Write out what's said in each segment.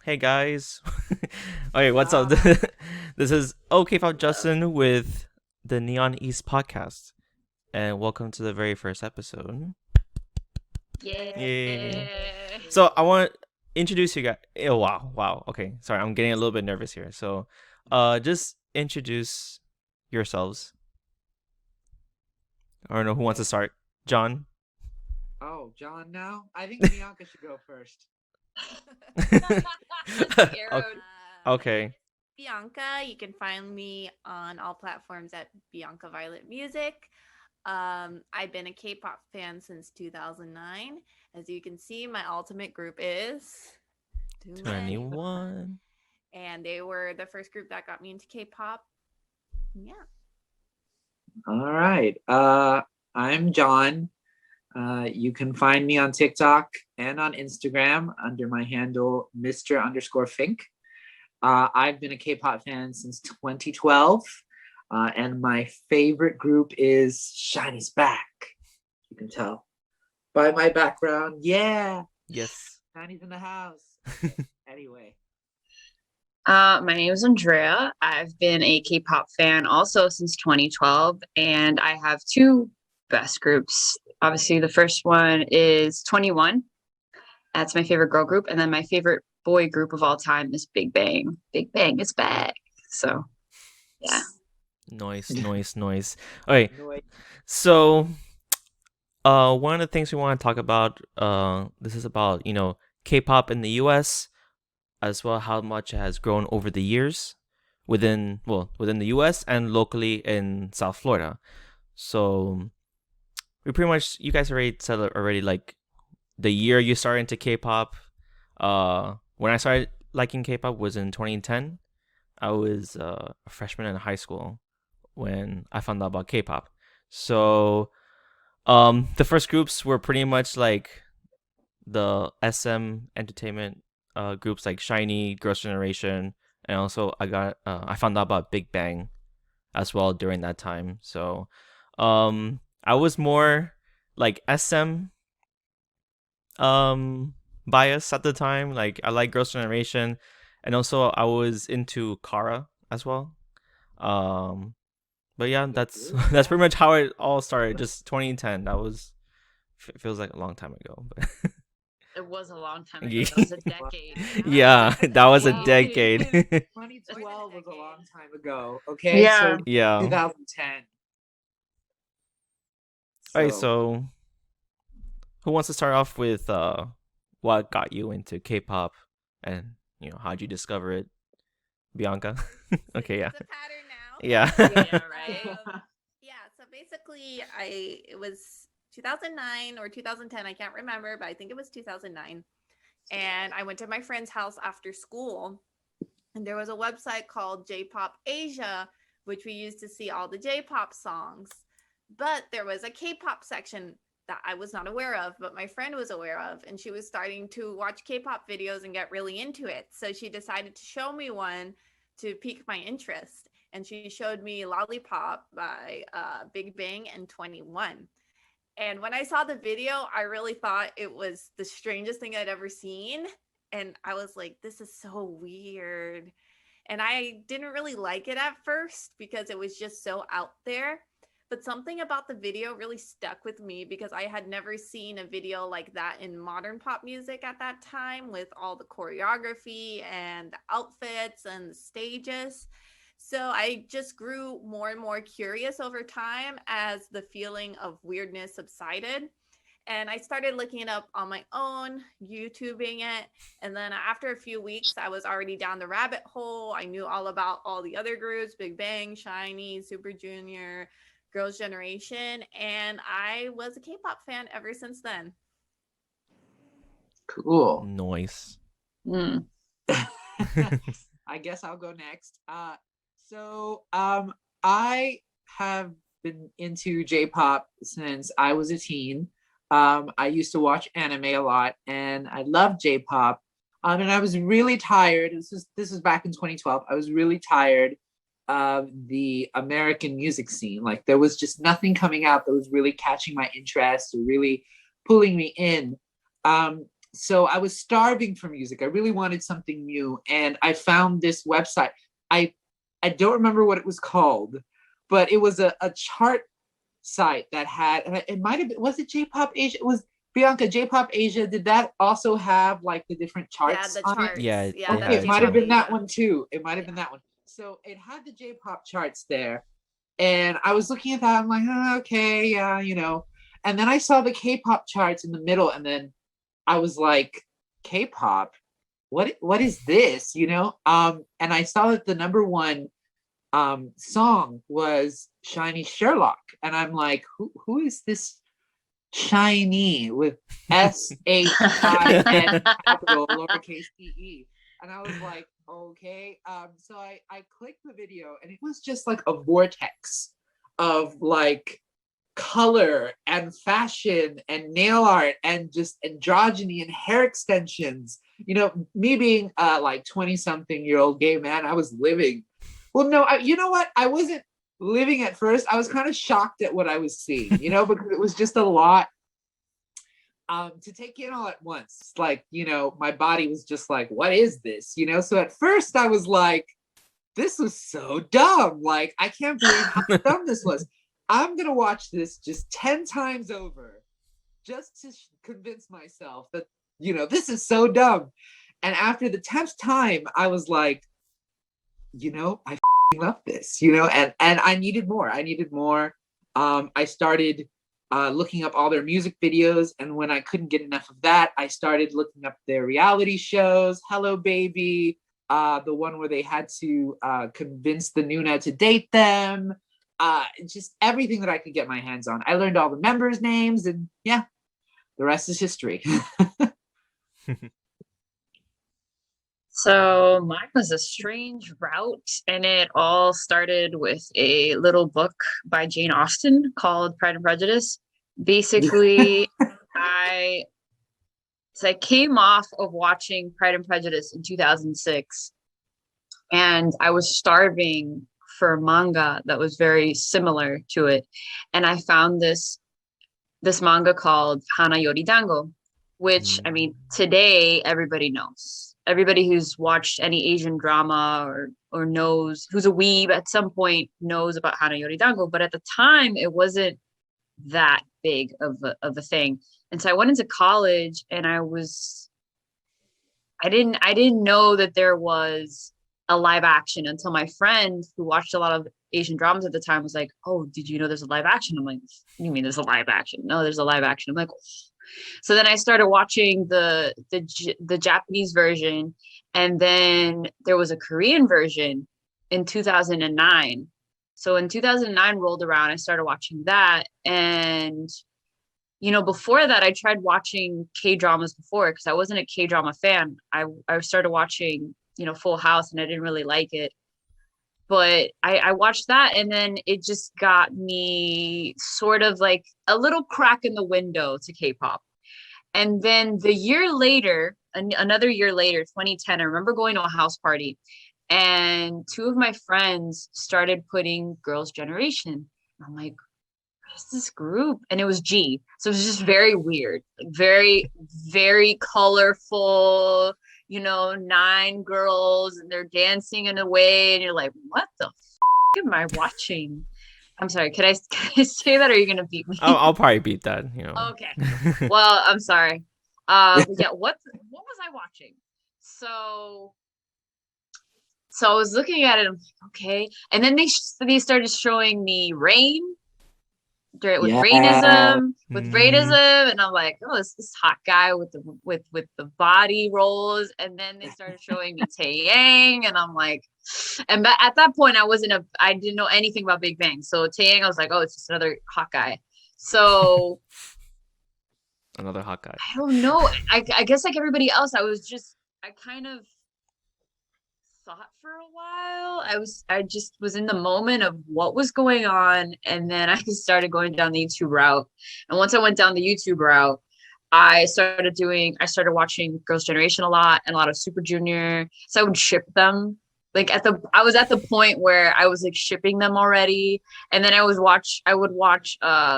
Hey guys. Okay, what's up? Hi. This is OKPop Justin with the Neon East podcast. And welcome to the very first episode. Yay. Yeah. So I want to introduce you guys. Oh, wow. Okay, sorry, I'm getting a little bit nervous here. So just introduce yourselves. I don't know who wants to start. John? Oh, John now? I think Bianca should go first. Okay. Okay. Bianca, you can find me on all platforms at Bianca Violet Music. I've been a K-pop fan since 2009. As you can see, my ultimate group is 21. and they were the first group that got me into K-pop. Yeah. All right. I'm John. You can find me on TikTok and on Instagram under my handle Mr_Fink. I've been a K-pop fan since 2012. And my favorite group is Shiny's Back. You can tell by my background. Yeah, Yes. Shiny's in the house. Anyway. My name is Andrea. I've been a K-pop fan also since 2012, and I have two best groups. Obviously, the first one is 21. That's my favorite girl group, and then my favorite boy group of all time is Big Bang. Big Bang is back. So, yeah. Noise. Okay, so one of the things we want to talk about, this is about, K-pop in the US, as well how much it has grown over the years within the US and locally in South Florida. So we pretty much, you guys already said already, like the year you started into K-pop. When I started liking K-pop was in 2010. I was a freshman in high school when I found out about K-pop. So the first groups were pretty much like the SM entertainment groups like Shiny, Girls' Generation, and also I found out about Big Bang as well during that time. So I was more like SM bias at the time. Like I like Girls' Generation, and also I was into Kara as well. But yeah, that's that's pretty much how it all started. Just 2010. That was feels like a long time ago, but It was a long time ago. That was a decade. yeah, that was a Wow. decade. 2012 was a long time ago. Okay, Yeah. so Yeah. 2010. All right, so who wants to start off with what got you into K-pop and how'd you discover it, Bianca? Okay, yeah. It's a pattern now. Yeah. Yeah, right. Yeah, so basically it was 2009 or 2010, I can't remember, but I think it was 2009. And I went to my friend's house after school, and there was a website called J-Pop Asia, which we used to see all the J-pop songs. But there was a K-pop section that I was not aware of, but my friend was aware of, and she was starting to watch K-pop videos and get really into it. So she decided to show me one to pique my interest, and she showed me Lollipop by Big Bang and 21. And when I saw the video, I really thought it was the strangest thing I'd ever seen. And I was like, this is so weird. And I didn't really like it at first because it was just so out there. But something about the video really stuck with me because I had never seen a video like that in modern pop music at that time, with all the choreography and the outfits and the stages. So I just grew more and more curious over time as the feeling of weirdness subsided. And I started looking it up on my own, YouTubing it. And then after a few weeks, I was already down the rabbit hole. I knew all about all the other groups: Big Bang, Shiny, Super Junior, Girls' Generation. And I was a K-pop fan ever since then. Cool. Noise. Mm. I guess I'll go next. So I have been into J-pop since I was a teen. I used to watch anime a lot, and I loved J-pop. And I was really tired. This was back in 2012. I was really tired of the American music scene. Like there was just nothing coming out that was really catching my interest or really pulling me in. so I was starving for music. I really wanted something new, and I found this website. I I don't remember what it was called, but it was a chart site that had, and it might have been, was it J-Pop Asia? It was Bianca, J-Pop Asia. Did that also have like the different Yeah, charts the on it? charts. Yeah, Yeah, they Okay, that's it had might have J-pop been that Asia. one too. It might have been that one. So it had the J-pop charts there, and I was looking at that. I'm like, oh, okay, yeah, And then I saw the K-pop charts in the middle, and then I was like, K-pop, what is this? And I saw that the number one song was Shiny Sherlock, and I'm like, who is this Shiny with SHIN capital lowercase e? And I was like, okay. So I clicked the video, and it was just like a vortex of like color and fashion and nail art and just androgyny and hair extensions. Me being like 20 something year old gay man, I was living. Well, no, you know what? I wasn't living at first. I was kind of shocked at what I was seeing, because it was just a lot to take in all at once. Like, my body was just like, what is this? So at first I was like, this was so dumb. Like, I can't believe how dumb this was. I'm going to watch this just 10 times over just to convince myself that, this is so dumb. And after the 10th time, I was like, I love this, and I needed more. I started looking up all their music videos. And when I couldn't get enough of that, I started looking up their reality shows. Hello, Baby, the one where they had to convince the Nuna to date them. Just everything that I could get my hands on. I learned all the members' names, and yeah, the rest is history. So mine was a strange route, and it all started with a little book by Jane Austen called Pride and Prejudice. Basically, I I came off of watching Pride and Prejudice in 2006, and I was starving for manga that was very similar to it. And I found this manga called Hana Yori Dango, which I mean, today everybody knows. Everybody who's watched any Asian drama or knows, who's a weeb at some point, knows about Hana Yori Dango. But at the time, it wasn't that big of a thing. And so I went into college, and I didn't know that there was a live action until my friend who watched a lot of Asian dramas at the time was like, "Oh, did you know there's a live action?" I'm like, "You mean there's a live action?" No, there's a live action. I'm like, oh. So then I started watching the Japanese version, and then there was a Korean version in 2009. So in 2009 rolled around, I started watching that, and before that, I tried watching K-dramas before because I wasn't a K-drama fan. I started watching, Full House, and I didn't really like it. But I watched that, and then it just got me sort of like a little crack in the window to K-pop. And then another year later, 2010, I remember going to a house party, and two of my friends started putting Girls' Generation. I'm like, what's this group? And it was G. So it was just very weird, like very, very colorful, 9 girls, and they're dancing in a way, and you're like, what the am I watching? I'm sorry, can I say that, or are you gonna beat me? I'll probably beat that. Okay. Well, I'm sorry. But yeah, what was I watching? So I was looking at it. I'm like, okay, and then they started showing me Rain with Yeah. Rainism, and I'm like, oh, this hot guy with the body rolls. And then they started showing me Taeyang, and I'm like, and at that point I didn't know anything about Big Bang. So Taeyang, I was like, oh, it's just another hot guy. So Another hot guy. I don't know. I guess like everybody else, I kind of thought for a while. I just was in the moment of what was going on, and then I started going down the YouTube route. And once I went down the YouTube route, I started watching Girls' Generation a lot, and a lot of Super Junior. So I would ship them Like I was at the point where I was like shipping them already. And then I would watch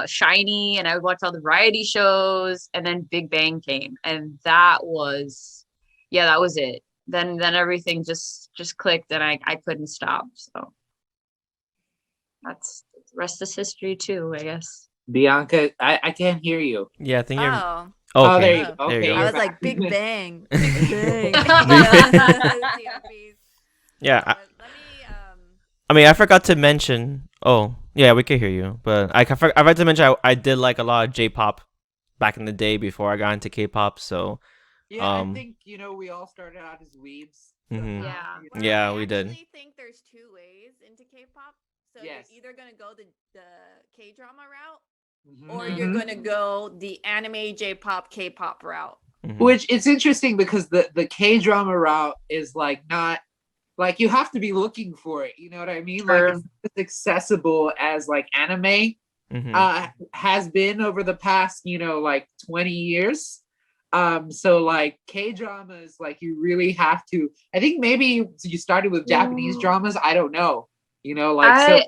Shiny, and I would watch all the variety shows, and then Big Bang came. And that was it. Then everything just clicked, and I couldn't stop. So that's the rest is history too, I guess. Bianca, I can't hear you. Yeah, I think you're. Oh. Oh, there you Okay. go. There you Okay, go. I you're was back. like, Big Bang. Big Bang. Yeah, Let me I mean, I forgot to mention. Oh, yeah, we can hear you, but I forgot to mention I did like a lot of J-pop back in the day before I got into K-pop. So Yeah, I think we all started out as weebs. Mhm. somehow, Yeah. you know? Well, Yeah, I we did. actually think there's two ways into K-pop. So Yes. you're either gonna go the K-drama route, Mhm. or you're gonna go the anime J-pop K-pop route. Mhm. Which it's interesting because the K drama route is like not like you have to be looking for it. You know what I mean? Like Sure. it's not as accessible as like anime Mhm. has been over the past like 20 years. So like K dramas, like you really have to. I think maybe you started with Japanese dramas. I don't know. So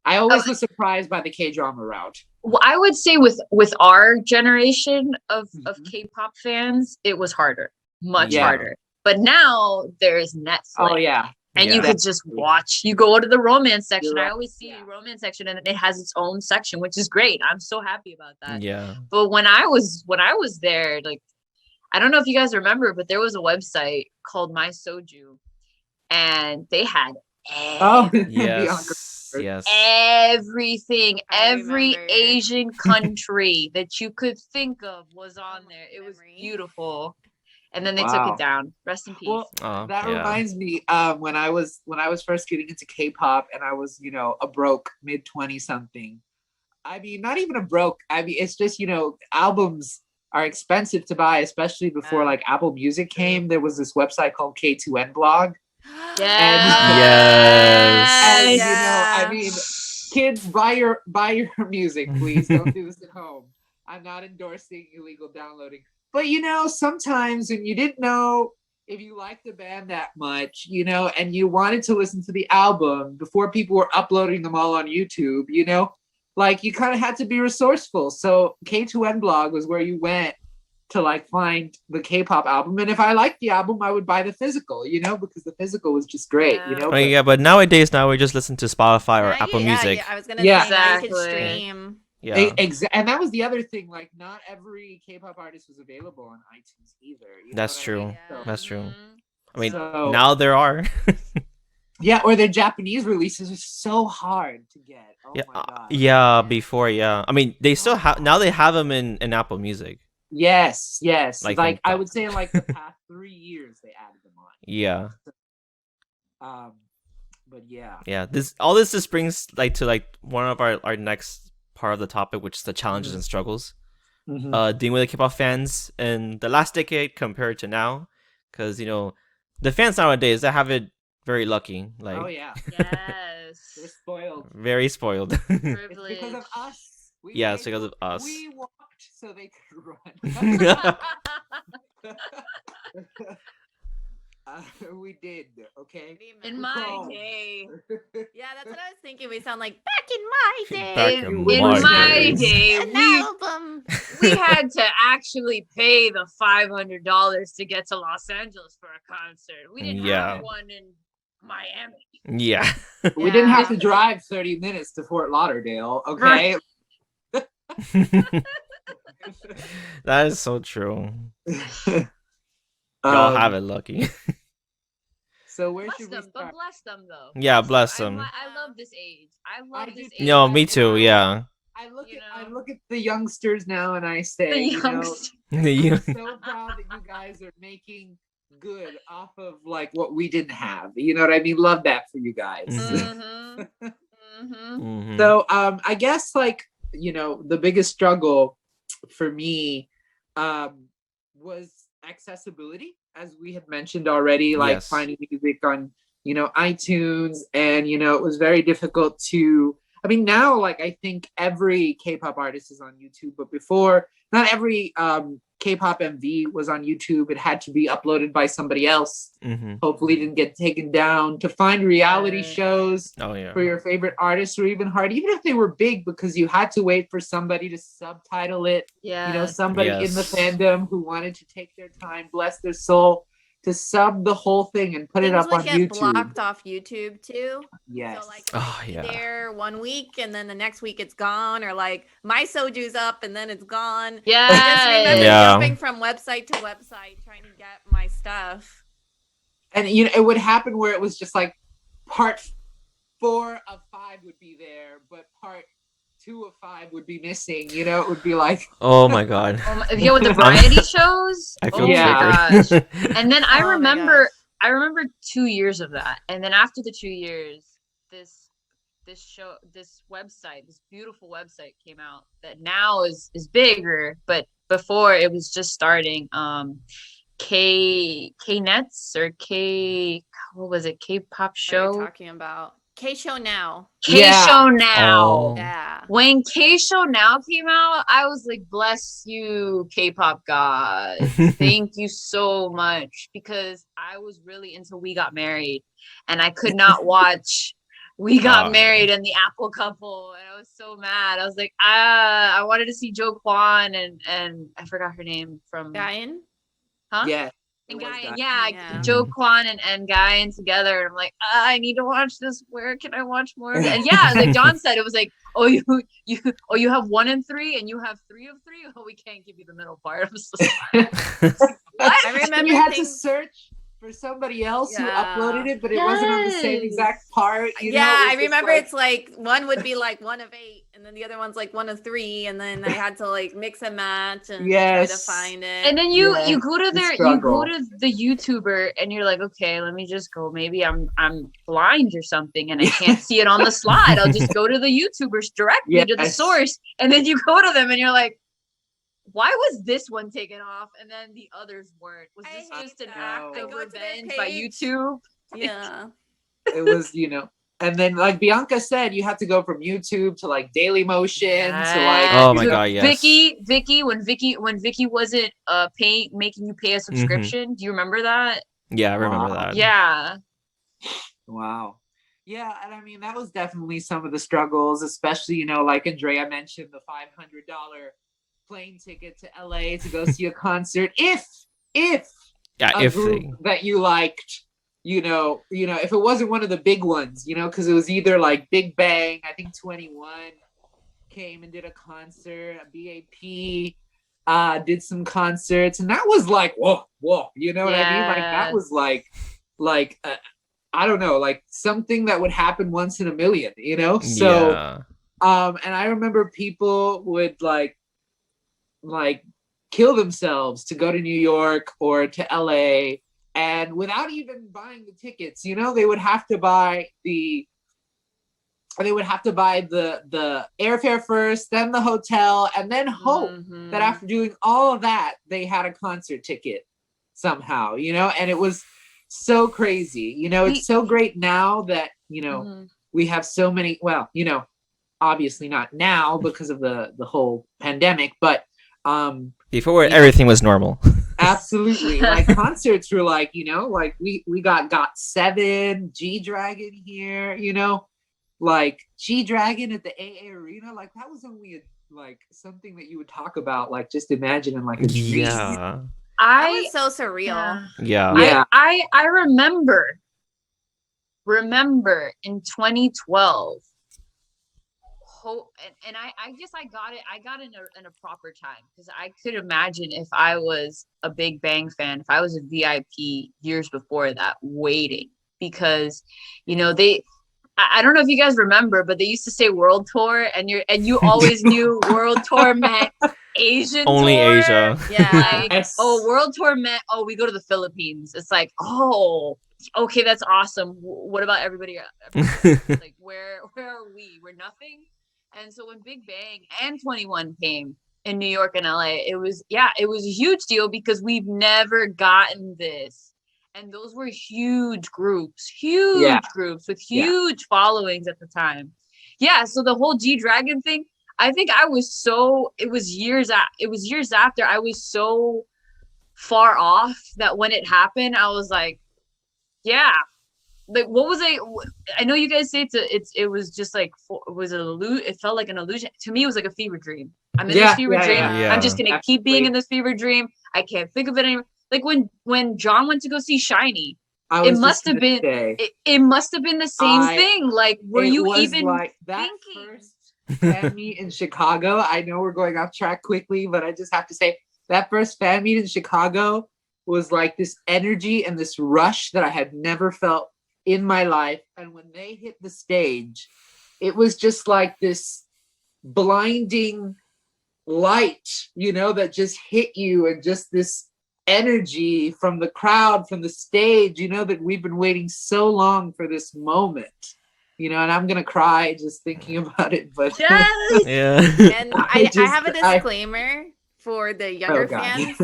I always was surprised by the K drama route. Well, I would say with our generation of Mhm. K-pop fans, it was harder, much Yeah. harder. But now there's Netflix. Oh yeah. And you Yeah. could just watch. You go to the romance section. You're right. I always see Yeah. romance section, and it has its own section, which is great. I'm so happy about that. Yeah. But when I was there, like, I don't know if you guys remember, but there was a website called My Soju, and they had Oh Yes. Yes. everything, I every remember. Asian country that you could think of was on there. It was Memory. beautiful. And then they took Wow. it down. Rest in peace. Well, Oh, that yeah. reminds me when I was first getting into K-pop and I was a broke mid-20 something. I mean, not even a broke. I mean, it's just albums are expensive to buy, especially before Yeah. like Apple Music came. There was this website called K2N Blog, Yes. and Yeah. I mean, kids, buy your music, please. Don't do this at home. I'm not endorsing illegal downloading. But sometimes when you didn't know if you liked the band that much, and you wanted to listen to the album before people were uploading them all on YouTube, like you kind of had to be resourceful. So K2N Blog was where you went to like find the K-pop album. And if I liked the album, I would buy the physical, because the physical was just great, Yeah. Oh, yeah, but nowadays we just listen to Spotify or Now Apple you- Music. Yeah, I was gonna Yeah. say now you can Exactly. stream. Yeah. And that was the other thing. Like, not every K-pop artist was available on iTunes either. You know That's what I true. mean? So- That's true. Mhm. I mean, So- now there are. yeah, or their Japanese releases are so hard to get. Oh Yeah. my god. Yeah. Before, yeah. I mean, they still have now. They have them in Apple Music. Yes. Like, Like from I would say, in like the past 3 years, they added them on. Yeah. But yeah. Yeah. All this just brings to one of our next part of the topic, which is the challenges Mhm. and struggles. Mhm. Dealing with the K-pop fans in the last decade compared to now, because the fans nowadays they have it very lucky, like Oh yeah, they're Yes. spoiled. very spoiled. It's Privilege. because of us. We Yeah, made it's because them- of us. We walked so they could run. We did, okay? In my Oh. day. Yeah, that's what I was thinking. We sound like back in my day. Back In, in in my my days. day, An we album. we had to actually pay the $500 to get to Los Angeles for a concert. We didn't Yeah. have one in Miami. Yeah. We didn't have Yeah. to drive 30 minutes to Fort Lauderdale, okay? That is so true. Y'all have it lucky. So where Bless should we them, but start? bless them though. Yeah, bless them. I love this age. I love do this too. age. No, me too. Yeah. I look You at know. I look at the youngsters now and I say, The you know, youngsters. You- I'm so proud that you guys are making good off of like what we didn't have. You know what I mean? Love that for you guys. Mhm. Mm-hmm. Mhm. So I guess like, the biggest struggle for me was accessibility, as we had mentioned already, like Yes. finding music on, iTunes, and it was very difficult to I mean, now, like, I think every K-pop artist is on YouTube, but before, not every K-pop MV was on YouTube. It had to be uploaded by somebody else. Mm-hmm. Hopefully, didn't get taken down. To find reality shows for your favorite artists were even hard, even if they were big, because you had to wait for somebody to subtitle it. Yeah. You know, somebody in the fandom who wanted to take their time, bless their soul, to sub the whole thing and put it up on YouTube. Blocked off YouTube too. Yes. So like, it might be there 1 week and then the next week it's gone, or like my soju's up and then it's gone. Yeah. I just remember jumping from website to website trying to get my stuff. And you know, it would happen where it was just like part 4 of 5 would be there, but part 2 of 5 would be missing. You know, it would be like, oh my god. You know, with the variety shows. I feel triggered. And then I Oh remember 2 years of that. And then after the 2 years, this website, this beautiful website came out that now is bigger, but before it was just starting. K-Nets or what was it? K-pop show? What are you talking about? K-Show Now. K-Show Now. Oh. Yeah. When K-Show Now came out, I was like, bless you, K-pop god. Thank you so much. Because I was really into We Got Married. And I could not watch We Got Married and the Apple Couple. And I was so mad. I was like, I wanted to see Jo Kwon and I forgot her name from... Guyan? Huh? yeah. And Guyan, yeah. Jo Kwon and Guyan together. And I'm like, I need to watch this. Where can I watch more? And yeah, like John said, it was like, you have 1 and 3 and you have 3 of 3. Oh, we can't give you the middle part. I'm so sorry. What? I remember you had to search for somebody else who uploaded it, but it wasn't on the same exact part. You know? I remember it's like one would be like 1 of 8, and then the other one's like 1 of 3, and then I had to like mix and match and try to find it. And then you go to the YouTuber and you're like, okay, let me just go. Maybe I'm blind or something and I can't see it on the slide. I'll just go to the YouTubers directly to the source, and then you go to them and you're like, why was this one taken off and then the others weren't? Was this just an act of revenge by YouTube? Yeah. It was, you know. And then, like Bianca said, you had to go from YouTube to like Daily Motion to like. Oh my god, yes. Vicky, when Vicky wasn't making you pay a subscription. Do you remember that? Yeah, I remember that. Yeah. Wow. Yeah, and I mean that was definitely some of the struggles, especially, you know, like Andrea mentioned, the $500 plane ticket to LA to go see a concert. If group that you liked, you know, if it wasn't one of the big ones, you know, because it was either like Big Bang, I think 21 came and did a concert, BAP did some concerts, and that was like whoa, you know what I mean? Like that was like I don't know, like something that would happen once in a million, you know? So and I remember people would like kill themselves to go to New York or to LA, and without even buying the tickets, you know, they would have to buy the airfare first, then the hotel, and then hope that after doing all of that, they had a concert ticket somehow, you know? And it was so crazy, you know. It's so great now that, you know, we have so many, well, you know, obviously not now because of the whole pandemic, but before everything was normal. Absolutely. Like concerts were like, you know, like we got Got7, G-Dragon here, you know, like G-Dragon at the AA Arena, like that was only like something that you would talk about, like just imagining like a dream. Yeah. That was so surreal. Yeah. I remember in 2012. And I guess I got it in a proper time, because I could imagine if I was a Big Bang fan, if I was a VIP years before that, waiting, because, you know, I don't know if you guys remember, but they used to say World Tour, and you always knew World Tour meant Asian only tour. Asia. Yeah. Like, World Tour meant, we go to the Philippines. It's like, okay, that's awesome. What about everybody else? Like, where are we? We're nothing. And so when Big Bang and 21 came in New York and LA, it was a huge deal, because we've never gotten this. And those were huge groups with huge followings at the time. yeah, so the whole G-Dragon thing, I think it was years after I was so far off that when it happened, I was like, yeah. Like, what was I know you guys say it was just like, it was it felt like an illusion. To me, it was like a fever dream. I'm in this fever dream. I'm just gonna keep being in this fever dream. I can't think of it anymore. Like when John went to go see Shiny, it must have been the same thing. Like, were you even like that thinking? First fan meet in Chicago? I know we're going off track quickly, but I just have to say that first fan meet in Chicago was like this energy and this rush that I had never felt in my life. And when they hit the stage, it was just like this blinding light, that just hit you, and just this energy from the crowd, from the stage, that we've been waiting so long for this moment, and I'm gonna cry just thinking about it. But yes. Yeah. And I have a disclaimer for the younger fans.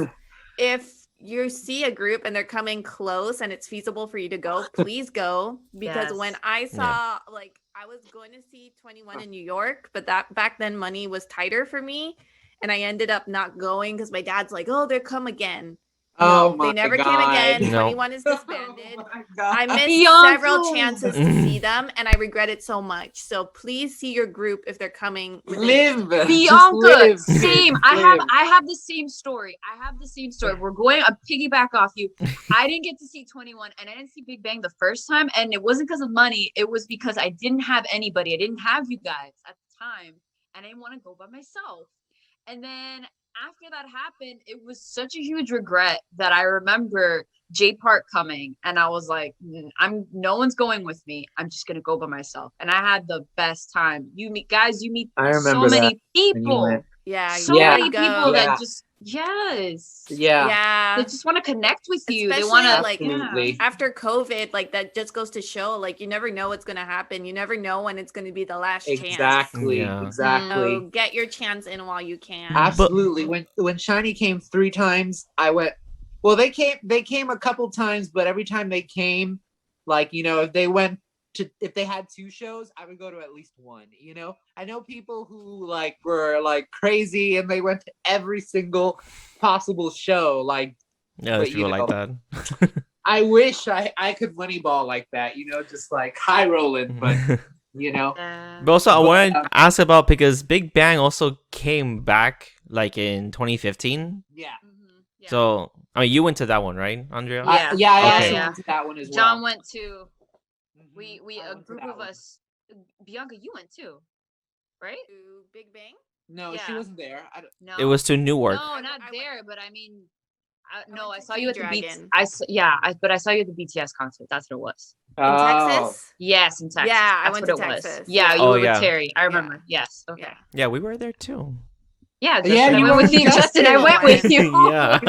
If you see a group and they're coming close and it's feasible for you to go, please go. Because when I saw, like, I was going to see 21 in New York, but that back then money was tighter for me, and I ended up not going because my dad's like, oh, they'll come again. No, they never came again. No. 21 is disbanded. Oh I missed Bianca. several chances to see them, and I regret it so much. So please see your group if they're coming. Bianca, same. I have the same story. We're going a piggyback off you. I didn't get to see 21, and I didn't see Big Bang the first time, and it wasn't because of money. It was because I didn't have anybody. I didn't have you guys at the time, and I didn't want to go by myself. And then after that happened, it was such a huge regret that I remember J Park coming, and I was like, no one's going with me. I'm just gonna go by myself. And I had the best time. You meet so many people. Yeah, so many people that just they just want to connect with you. Especially they want to like after COVID, like that just goes to show, like, you never know what's gonna happen. You never know when it's gonna be the last chance. Exactly. So get your chance in while you can. Absolutely. When Shiny came 3 times, I went. Well, they came a couple times, but every time they came, like, if they had 2 shows, I would go to at least 1. I know people who like were like crazy and they went to every single possible show. Like, there's people like that. I wish I could Moneyball like that. Just like high rolling, but. But also, I want to ask about, because Big Bang also came back like in 2015. Yeah. So, I mean, you went to that one, right, Andrea? I also went to that one as well. John went to. We a group of us. Bianca, you went too, right? To Big Bang? No, she wasn't there. No. It was to Newark. No, not there. But I mean, I saw to you at the G-Dragon. but I saw you at the BTS concert. That's what it was. In Texas? Yes, in Texas. Yeah, that's I went to what it Texas. Was. Yeah, you were with Terry. I remember. Yes. Okay. Yeah, we were there too. Yeah, Justin, I went with you. Justin, I went with you. Yeah.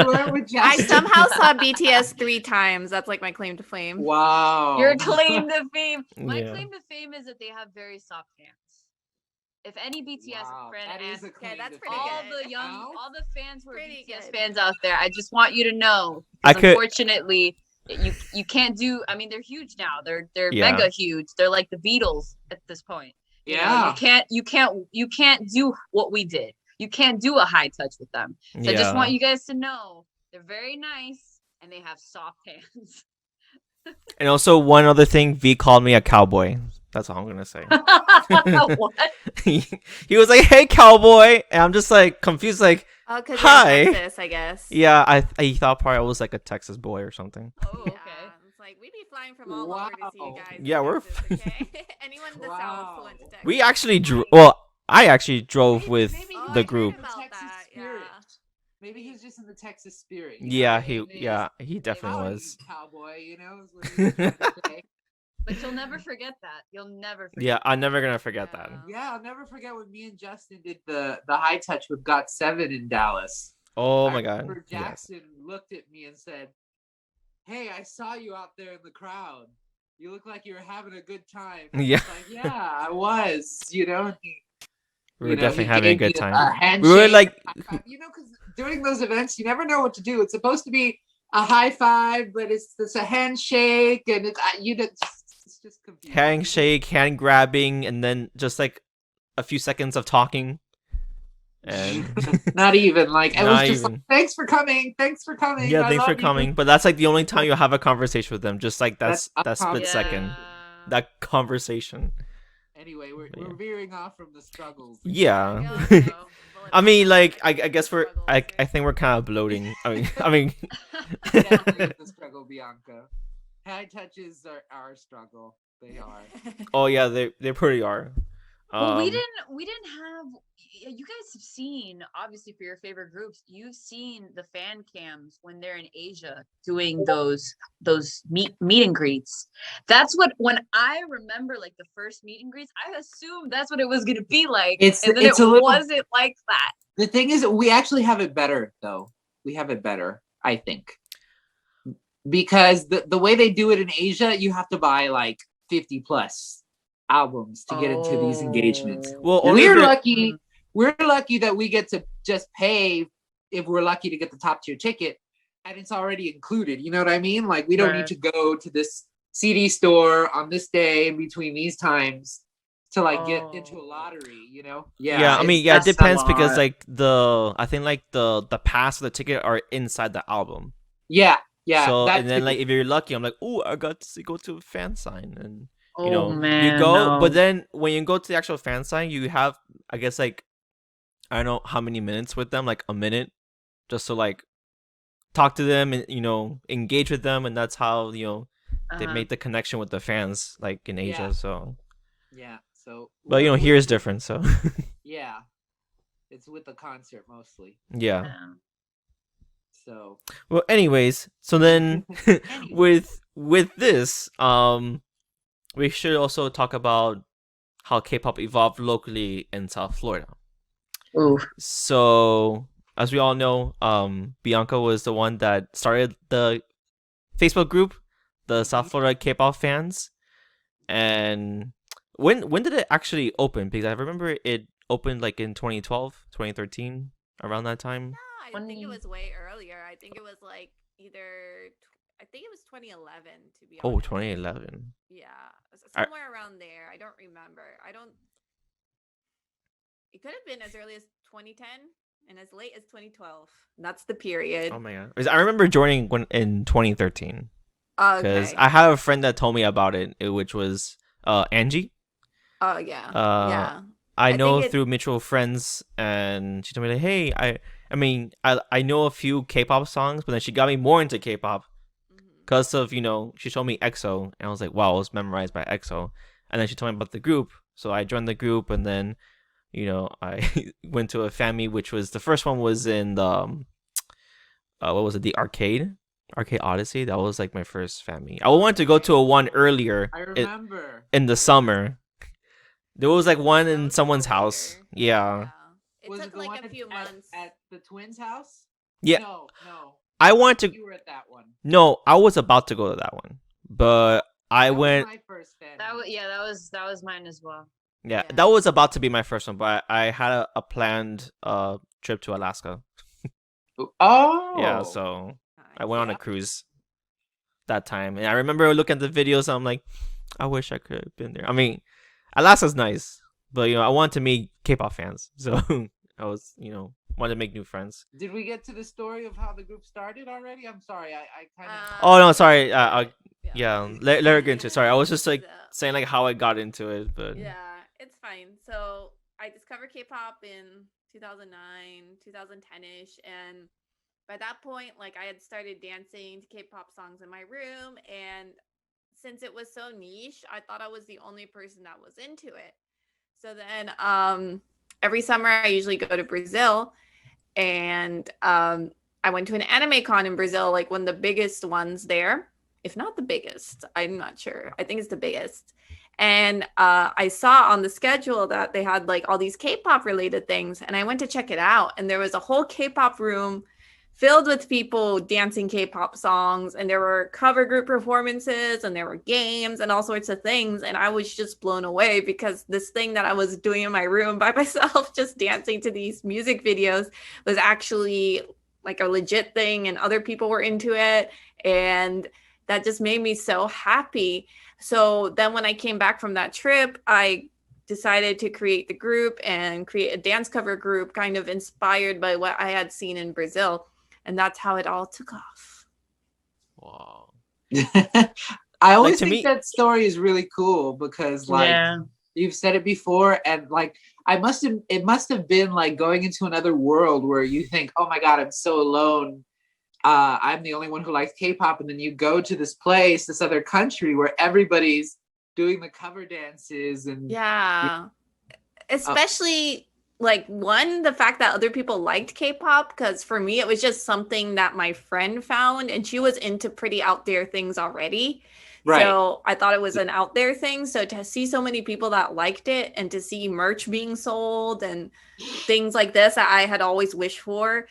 I somehow saw BTS 3 times. That's like my claim to fame. Wow. Your claim to fame. My claim to fame is that they have very soft hands. If any BTS friend asks, that's pretty good. All the fans who are pretty BTS good. fans out there, I just want you to know. Unfortunately, you can't do. I mean, they're huge now. They're mega huge. They're like the Beatles at this point. Yeah. You can't do what we did. You can't do a high touch with them. So I just want you guys to know they're very nice and they have soft hands. And also, one other thing, V called me a cowboy. That's all I'm gonna say. What? He was like, "Hey, cowboy," and I'm just like confused, like, Oh, because "Hi." Texas, I guess. Yeah, I thought probably I was like a Texas boy or something. Oh, okay. It's like we be flying from all over to see you guys. Yeah, we're. Okay? Anyone in the South who went to Texas. We actually drove. Well, I actually drove with the group. Maybe he was just in the Texas spirit. Yeah, he definitely was. Cowboy, But you'll never forget that. You'll never forget. Yeah, I'm never gonna forget that. Yeah, I'll never forget when me and Justin did the high touch with Got7 in Dallas. Oh my god. Jackson looked at me and said, "Hey, I saw you out there in the crowd. You look like you were having a good time." Yeah. Like, yeah, I was, We were definitely having a good time. We We were like, because doing those events, you never know what to do. It's supposed to be a high five, but it's a handshake, and it's just confusing. handshake, hand grabbing, and then just like a few seconds of talking. And not even like it was Not just even. like, thanks for coming. Thanks for coming. yeah, I thanks for love you." coming. But that's like the only time you'll have a conversation with them. Just like that split Yeah. second, that conversation. Anyway, we're Yeah. veering off from the struggles. Yeah. I mean, like, I guess I think we're kind of bloating. I mean, Definitely the struggle, Bianca. High touches are our struggle. They are. oh yeah, they pretty are. Well, we didn't have. You guys have seen, obviously, for your favorite groups, you've seen the fan cams when they're in Asia doing those meet and greets. That's what, when I remember like the first meet and greets, I assumed that's what it was gonna be like, and then it wasn't like that. The thing is, we actually have it better though. We have it better, I think, because the way they do it in Asia, you have to buy like 50 plus albums to get into these engagements. Well, we're lucky that we get to just pay if we're lucky to get the top tier ticket, and it's already included. You know what I mean? Like we don't need to go to this CD store on this day in between these times to like get into a lottery. You know? Yeah, I mean, it depends because like I think like the pass or the ticket are inside the album. Yeah. So and then like if you're lucky, I'm like, oh, I got to go to a fan sign, and you know, man, you go. But then when you go to the actual fan sign, you have, I guess, like, I don't know how many minutes with them, like a minute, just to like talk to them and, you know, engage with them, and that's how, you know, they make the connection with the fans, like in Asia. So so but you know, here is different. So yeah, it's with the concert mostly. Yeah. So well, anyways, so then with this, we should also talk about how K-pop evolved locally in South Florida. Ooh. So, as we all know, Bianca was the one that started the Facebook group, the South Florida K-pop fans. And when did it actually open? Because I remember it opened like in 2012, 2013, around that time. No, I think it was way earlier. I think it was like I think it was 2011, to be honest. Oh, 2011. Yeah, somewhere around there. I don't remember. It could have been as early as 2010 and as late as 2012. That's the period. Oh my god! I remember joining in 2013. Because Okay. I have a friend that told me about it, which was Angie. Oh yeah. Yeah. I know through mutual friends, and she told me like, hey, I mean, I know a few K-pop songs, but then she got me more into K-pop because of, you know, she showed me EXO, and I was like, wow, I was memorized by EXO. And then she told me about the group, so I joined the group, and then, you know, I went to a family, which was, the first one was in the what was it, the Arcade Odyssey. That was like my first family. I wanted to go to a one earlier. I remember in the summer. There was like one in someone's house. Yeah. It took like a few months. At the twins' house? Yeah. No. I want to. You were at that one. No, I was about to go to that one, but I went. Was my first fan. That was mine as well. Yeah, that was about to be my first one, but I had a planned trip to Alaska. Oh. Yeah, so I went on a cruise that time, and I remember looking at the videos. And I'm like, I wish I could have been there. I mean, Alaska's nice, but you know, I wanted to meet K-pop fans, so I was, you know, wanted to make new friends. Did we get to the story of how the group started already? I'm sorry, I kind of. Oh no, sorry. Yeah, let her get into it. Sorry, I was just like saying like how I got into it, but yeah, it's fine. So I discovered K-pop in 2009, 2010ish, and by that point, like I had started dancing to K-pop songs in my room, and since it was so niche, I thought I was the only person that was into it. So then every summer I usually go to Brazil, and I went to an anime con in Brazil, like one of the biggest ones there, if not the biggest. I'm not sure. I think it's the biggest. And I saw on the schedule that they had like all these K-pop related things, and I went to check it out, and there was a whole K-pop room filled with people dancing K-pop songs, and there were cover group performances, and there were games and all sorts of things, and I was just blown away because this thing that I was doing in my room by myself, just dancing to these music videos, was actually like a legit thing, and other people were into it. And that just made me so happy. So then when I came back from that trip, I decided to create the group and create a dance cover group kind of inspired by what I had seen in Brazil. And that's how it all took off. Wow. I always to think me- that story is really cool because like you've said it before, and like it must have been like going into another world where you think, oh my God, I'm so alone. I'm the only one who likes K-pop, and then you go to this place, this other country where everybody's doing the cover dances and especially like the fact that other people liked K-pop, because for me it was just something that my friend found, and she was into pretty out there things already. Right. So I thought it was an out there thing. So to see so many people that liked it, and to see merch being sold and things like this that I had always wished for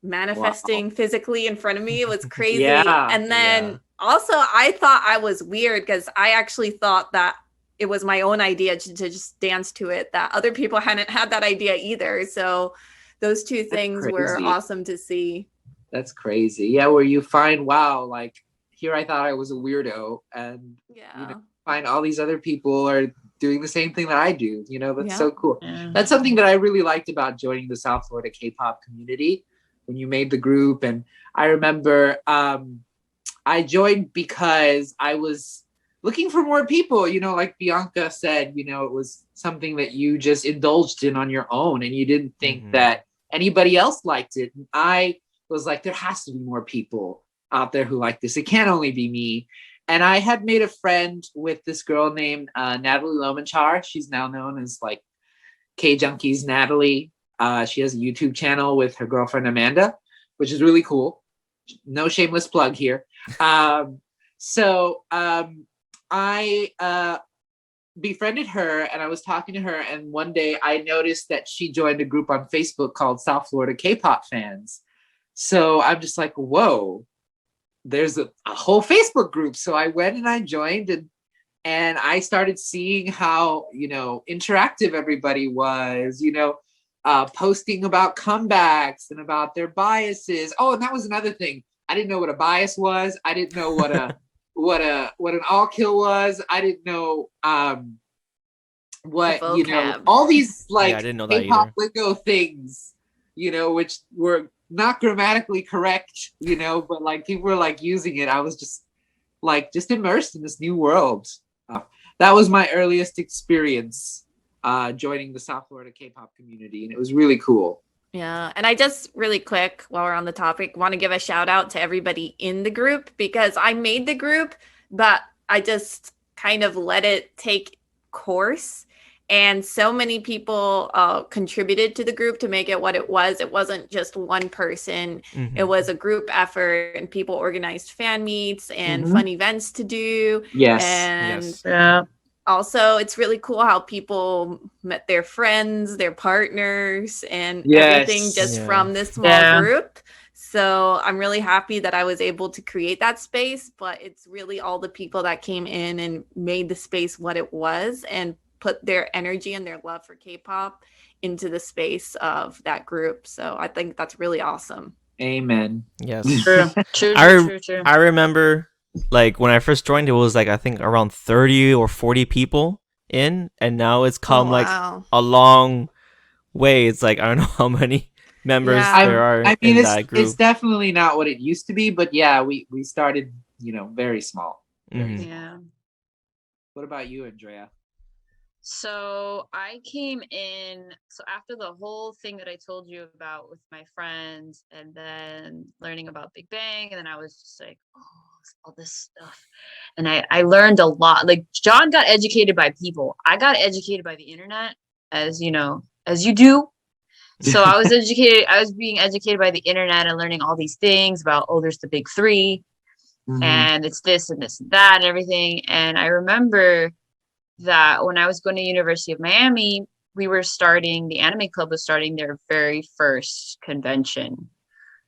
manifesting physically in front of me, it was crazy. And then also I thought I was weird because I actually thought that it was my own idea to just dance to it, that other people hadn't had that idea either. So those two things were awesome to see. That's crazy. Yeah, where you find, wow, like here I thought I was a weirdo, and you know, find all these other people are doing the same thing that I do. You know, that's so cool. That's something that I really liked about joining the South Florida K-pop community when you made the group. And I remember I joined because I was looking for more people, you know, like Bianca said, you know, it was something that you just indulged in on your own, and you didn't think that anybody else liked it. And I was like, there has to be more people out there who like this. It can't only be me. And I had made a friend with this girl named Natalie Lomanchar. She's now known as like K-Junkies Natalie. She has a YouTube channel with her girlfriend Amanda, which is really cool. No shameless plug here. I befriended her, and I was talking to her, and one day I noticed that she joined a group on Facebook called South Florida K-pop Fans. So I'm just like, whoa, there's a whole Facebook group. So I went and I joined, and I started seeing how, you know, interactive everybody was, you know, posting about comebacks and about their biases. Oh, and that was another thing. I didn't know what a bias was. I didn't know what an all kill was. I didn't know what, you know, all these like K-pop lingo things, you know, which were not grammatically correct, you know, but like people were like using it. I was just immersed in this new world. That was my earliest experience joining the South Florida K-pop community, and it was really cool. Yeah, and I just really quick, while we're on the topic, want to give a shout out to everybody in the group, because I made the group, but I just kind of let it take course. And so many people contributed to the group to make it what it was. It wasn't just one person. It was a group effort, and people organized fan meets and fun events to do. And also, it's really cool how people met their friends, their partners, and everything just from this small group. So I'm really happy that I was able to create that space, but it's really all the people that came in and made the space what it was and put their energy and their love for K-pop into the space of that group. So I think that's really awesome. Amen. Yes. True. I remember like when I first joined, it was like I think around 30 or 40 people in, and now it's come like a long way. It's like I don't know how many members there are in that group. It's definitely not what it used to be, but yeah, we started, you know, very small. Yeah. What about you, Andrea? So I came in, so after the whole thing that I told you about with my friends, and then learning about Big Bang, and then I was just like, oh, all this stuff. And I learned a lot. Like John got educated by people. I got educated by the internet, as you know, as you do. So I was being educated by the internet and learning all these things about, oh, there's the big three, and it's this and this and that and everything. And I remember that when I was going to University of Miami, the anime club was starting their very first convention.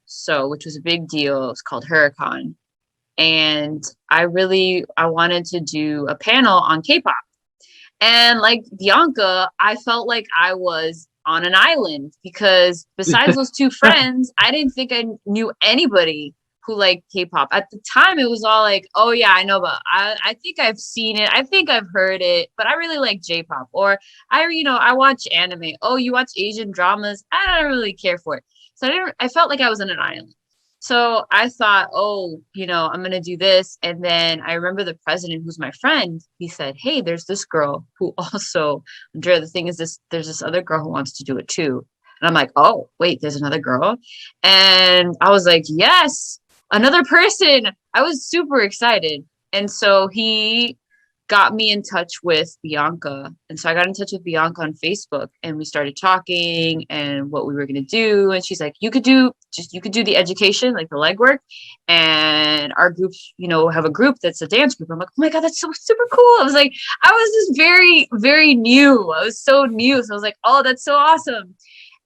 So, which was a big deal. It was called Huracan. And I wanted to do a panel on K-pop. And like Bianca, I felt like I was on an island, because besides those two friends, I didn't think I knew anybody who like K-pop. At the time, it was all like, oh yeah, I know, but I think I've seen it. I think I've heard it, but I really like J-pop. Or I watch anime. Oh, you watch Asian dramas? I don't really care for it. So I felt like I was on an island. So I thought, oh, I'm going to do this. And then I remember the president, who's my friend, he said, hey, there's this girl who also, Andrea, the thing is there's this other girl who wants to do it too. And I'm like, oh, wait, there's another girl. And I was like, yes, another person. I was super excited. And so he got me in touch with Bianca. And so I got in touch with Bianca on Facebook, and we started talking and what we were going to do. And she's like, you could do the education, like the legwork. And our group, have a group that's a dance group. I'm like, oh my God, that's so super cool. I was just very, very new. I was so new. So I was like, oh, that's so awesome.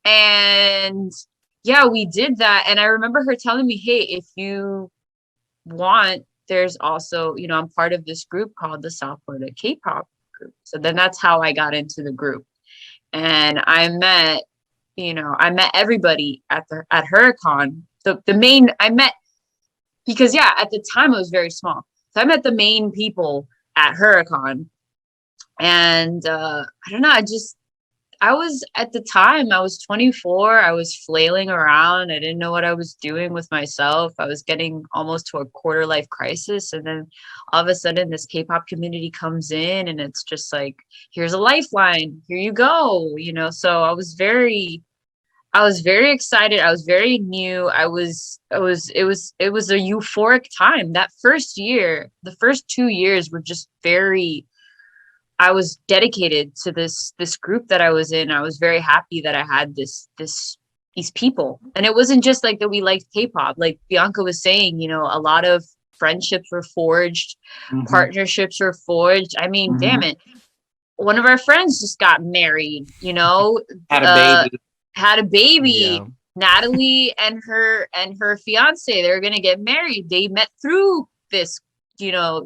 And yeah, we did that. And I remember her telling me, hey, if you want, there's also, I'm part of this group called the South Florida K-pop group. So then that's how I got into the group. And I met everybody at Huracan. Because at the time it was very small. So I met the main people at Huracan. And I don't know, I was 24. I was flailing around. I didn't know what I was doing with myself. I was getting almost to a quarter life crisis. And then all of a sudden this K-pop community comes in, and it's just like, here's a lifeline. Here you go. So I was very excited. I was very new. It was a euphoric time. That first year, the first 2 years were just I was dedicated to this group that I was in. I was very happy that I had these people. And it wasn't just like that we liked K-pop. Like Bianca was saying, a lot of friendships were forged, partnerships were forged. I mean, damn it. One of our friends just got married, had a baby. Yeah. Natalie and her fiance, they're going to get married. They met through this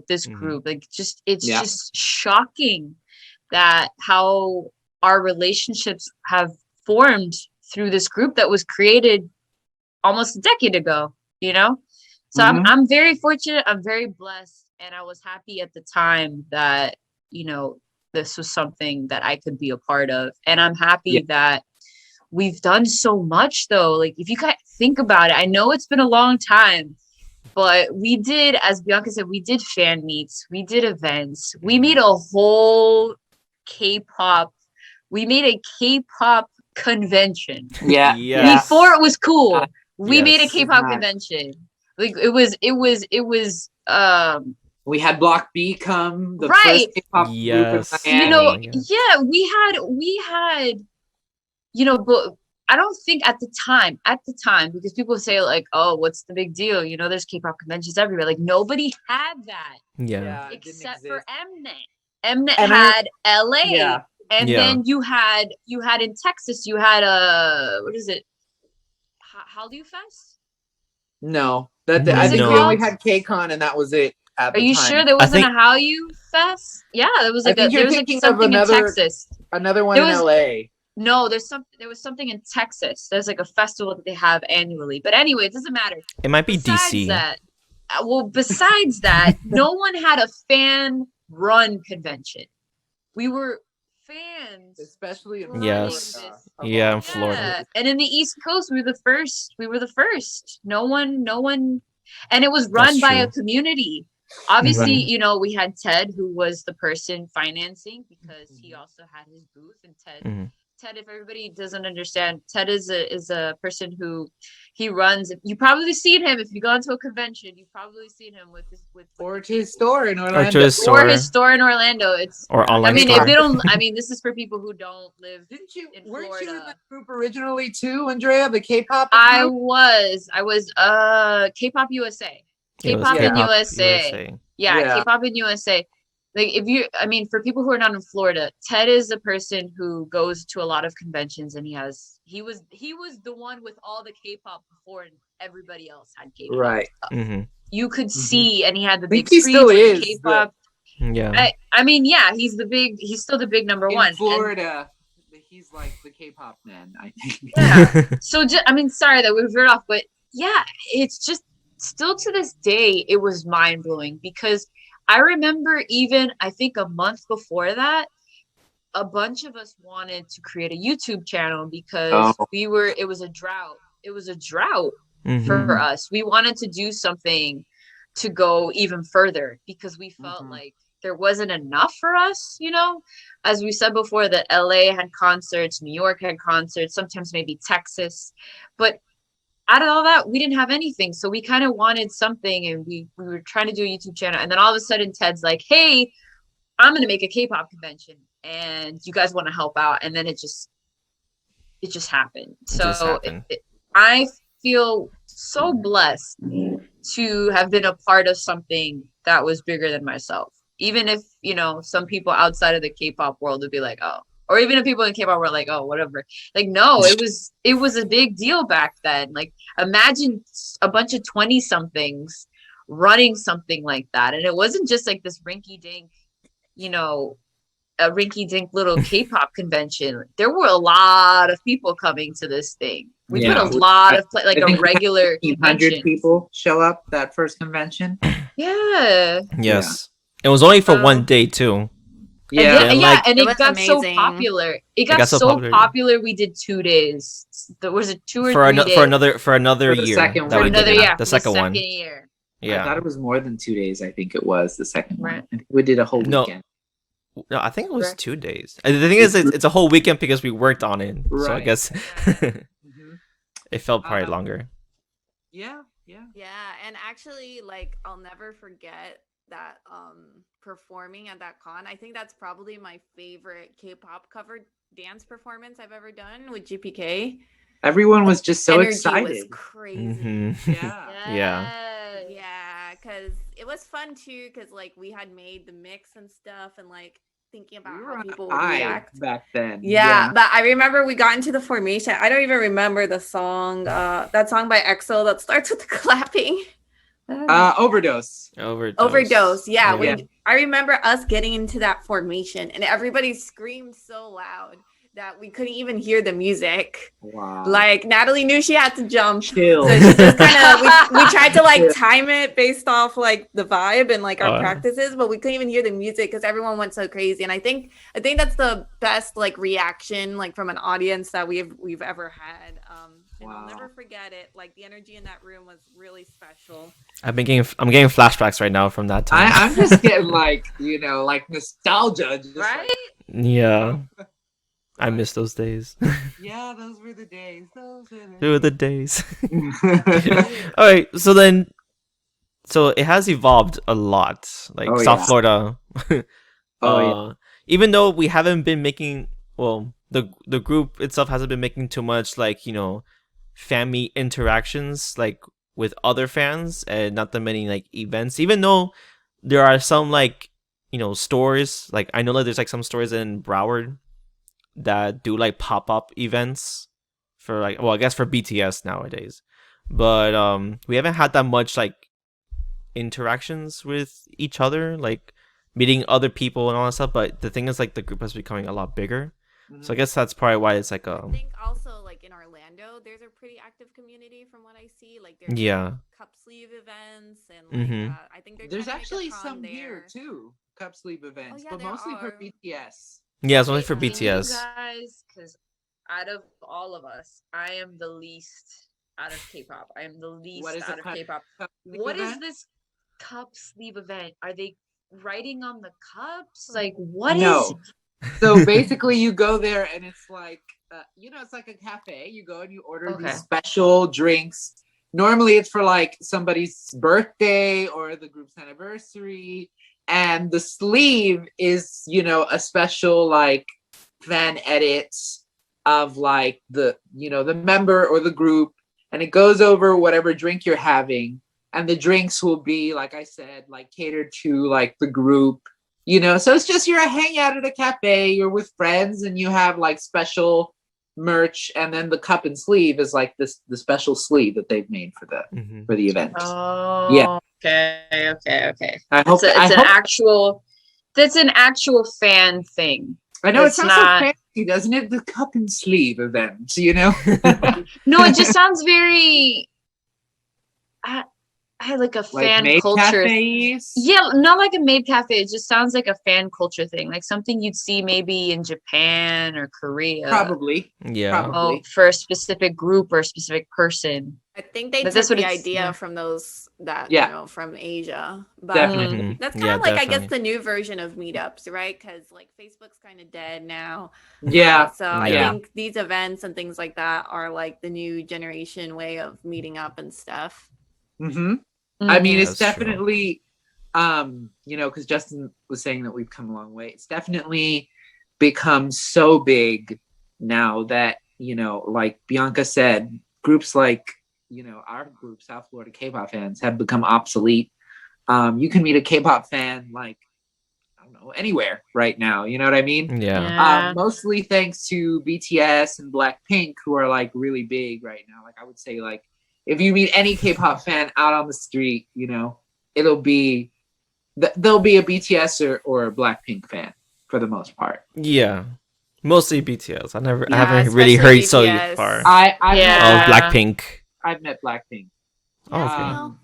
this group. Like, it's just shocking that how our relationships have formed through this group that was created almost a decade ago, so I'm very fortunate. I'm very blessed. And I was happy at the time that, this was something that I could be a part of. And I'm happy that we've done so much, though. Like, if you guys think about it, I know it's been a long time, but we did, as Bianca said, we did fan meets, we did events, we made a whole K-pop, we made a K-pop convention. Yeah. Before it was cool, we made a K-pop convention. Like, it was we had Block B come, the first K-pop group in Miami. We had, but I don't think at the time, because people say like, oh, what's the big deal? There's K-pop conventions everywhere. Like, nobody had that. Yeah. Except for Mnet. Mnet had LA. And then you had in Texas, you had what is it? Hallyu Fest? No. I think we only had K-Con, and that was it. Are you sure there wasn't a Hallyu Fest? Yeah, there was something in Texas. Another one in LA. No, there was something in Texas. There's like a festival that they have annually. But anyway, it doesn't matter. It might be DC. Besides that, no one had a fan run convention. We were fans, especially in Florida. In Florida. And in the East Coast, we were the first. No one, and it was run by a community. Obviously, we had Ted, who was the person financing, because he also had his booth. And Ted, if everybody doesn't understand, Ted is a person who he runs. You probably seen him if you go into a convention. You've probably seen him with his store in Orlando. Or his store in Orlando. This is for people who don't live. Weren't you in that group originally too, Andrea? The K-pop. I was K-pop USA. K-pop in USA. Yeah, K-pop in USA. Like, for people who are not in Florida, Ted is a person who goes to a lot of conventions, and he was the one with all the K-pop before everybody else had K-pop. Right. You could see, and he had the big screens. He still is K-pop. Yeah. He's still the big number one. In Florida, he's like the K-pop man, I think. Yeah. So sorry that we veered off, but yeah, it's just still to this day, it was mind blowing because I remember even, I think a month before that, a bunch of us wanted to create a YouTube channel because it was a drought. It was a drought for us. We wanted to do something to go even further because we felt like there wasn't enough for us, you know? As we said before, that LA had concerts, New York had concerts, sometimes maybe Texas. But out of all that, we didn't have anything. So we kind of wanted something, and we were trying to do a YouTube channel. And then all of a sudden Ted's like, hey, I'm going to make a K-pop convention and you guys want to help out. And then it just happened. I feel so blessed to have been a part of something that was bigger than myself. Even if, you know, some people outside of the K-pop world would be like, oh, or even if people in K-pop were like, oh, whatever. Like, no, it was a big deal back then. Like, imagine a bunch of 20 somethings running something like that. And it wasn't just like this rinky dink, you know, a rinky-dink little K-pop convention. There were a lot of people coming to this thing. We put a lot of like a regular 100 people show up that first convention. Yeah. Yes. It was only for one day too. Yeah, and it got amazing. so popular. It got so popular. We did 2 days. There was a 2 or 3 days for another year. Second that one. We did the second one. Year. Yeah, I thought it was more than 2 days. I think it was the second one. I think we did a whole weekend. No, I think it was 2 days. The thing is, it's a whole weekend because we worked on it. Right. So I guess it felt probably longer. Yeah. And actually, like, I'll never forget that performing at that con. I think that's probably my favorite K-pop cover dance performance I've ever done with GPK. Everyone was just so excited. Was crazy. Yeah, because it was fun too. Because like we had made the mix and stuff, and like thinking about how people would react back then. Yeah, but I remember we got into the formation. I don't even remember the song. That song by EXO that starts with the clapping. Overdose. Yeah, I remember us getting into that formation, and everybody screamed so loud that we couldn't even hear the music. Wow. Like Natalie knew she had to jump. Chill. So she just kind of we tried to like time it based off like the vibe and like our practices, but we couldn't even hear the music because everyone went so crazy. And I think that's the best like reaction like from an audience that we've ever had. And I'll never forget it. Like the energy in that room was really special. I'm getting flashbacks right now from that time. I'm just getting like, you know, like nostalgia. Right? Yeah. I miss those days. Yeah, those were the days. All right, so it has evolved a lot. Like South Florida. Even though we haven't been making, the group itself hasn't been making too much like, you know, family interactions like with other fans and not that many like events. Even though there are some like, you know, stores, like I know that there's like some stores in Broward that do like pop-up events for like, I guess for BTS nowadays, but we haven't had that much like interactions with each other, like meeting other people and all that stuff. But the thing is, like, the group is becoming a lot bigger, so I guess that's probably why it's like I think also like in Orlando there's a pretty active community from what I see. Like there's cup sleeve events and like I think there's actually some here too, cup sleeve events, but mostly for BTS. Yeah, it's only for BTS. You guys, because out of all of us, I am the least out of K-pop. I am the least out of K-pop. What is this cup sleeve event? Are they writing on the cups? Like, what is it? So basically, you go there and it's like, you know, it's like a cafe. You go and you order these special drinks. Normally, it's for like somebody's birthday or the group's anniversary. And the sleeve is, you know, a special like fan edit of like the, you know, the member or the group, and it goes over whatever drink you're having, and the drinks will be, like I said, like catered to like the group, you know. So it's just, you're hanging out at a cafe, you're with friends, and you have like special merch, and then the cup and sleeve is like the special sleeve that they've made for the event. Oh, yeah. Okay. That's an actual fan thing. I know, it sounds so fancy, doesn't it? The cup and sleeve event, you know? No, it just sounds very, I I had like a Like fan maid culture. cafes? Yeah, not like a maid cafe. It just sounds like a fan culture thing, like something you'd see maybe in Japan or Korea. Probably. Yeah. Oh, for a specific group or a specific person. I think they But took that's what the it's- idea yeah. from those that Yeah. you know from Asia, but Definitely. Mhm. that's kind Yeah, of like I definitely. guess the new version of meetups, right? Because like Facebook's kind of dead now. Yeah. So I Yeah. think these events and things like that are like the new generation way of meeting up and stuff. Mm-hmm. I mean, Mhm. it's That's true. definitely, you know, because Justin was saying that we've come a long way. It's definitely become so big now that, you know, like Bianca said, groups like, you know, our group, South Florida K-pop fans, have become obsolete. You can meet a K-pop fan like, I don't know, anywhere right now. You know what I mean? Yeah. Yeah. Mostly thanks to BTS and Blackpink, who are like really big right now. Like I would say, like if you meet any K-pop fan out on the street, you know, it'll be there'll be a BTS or a Blackpink fan for the most part. Yeah. Mostly BTS. I Yeah, haven't really especially heard so BTS. far. I've Yeah. Oh, met Blackpink. I've met Blackpink. Oh, okay. Well,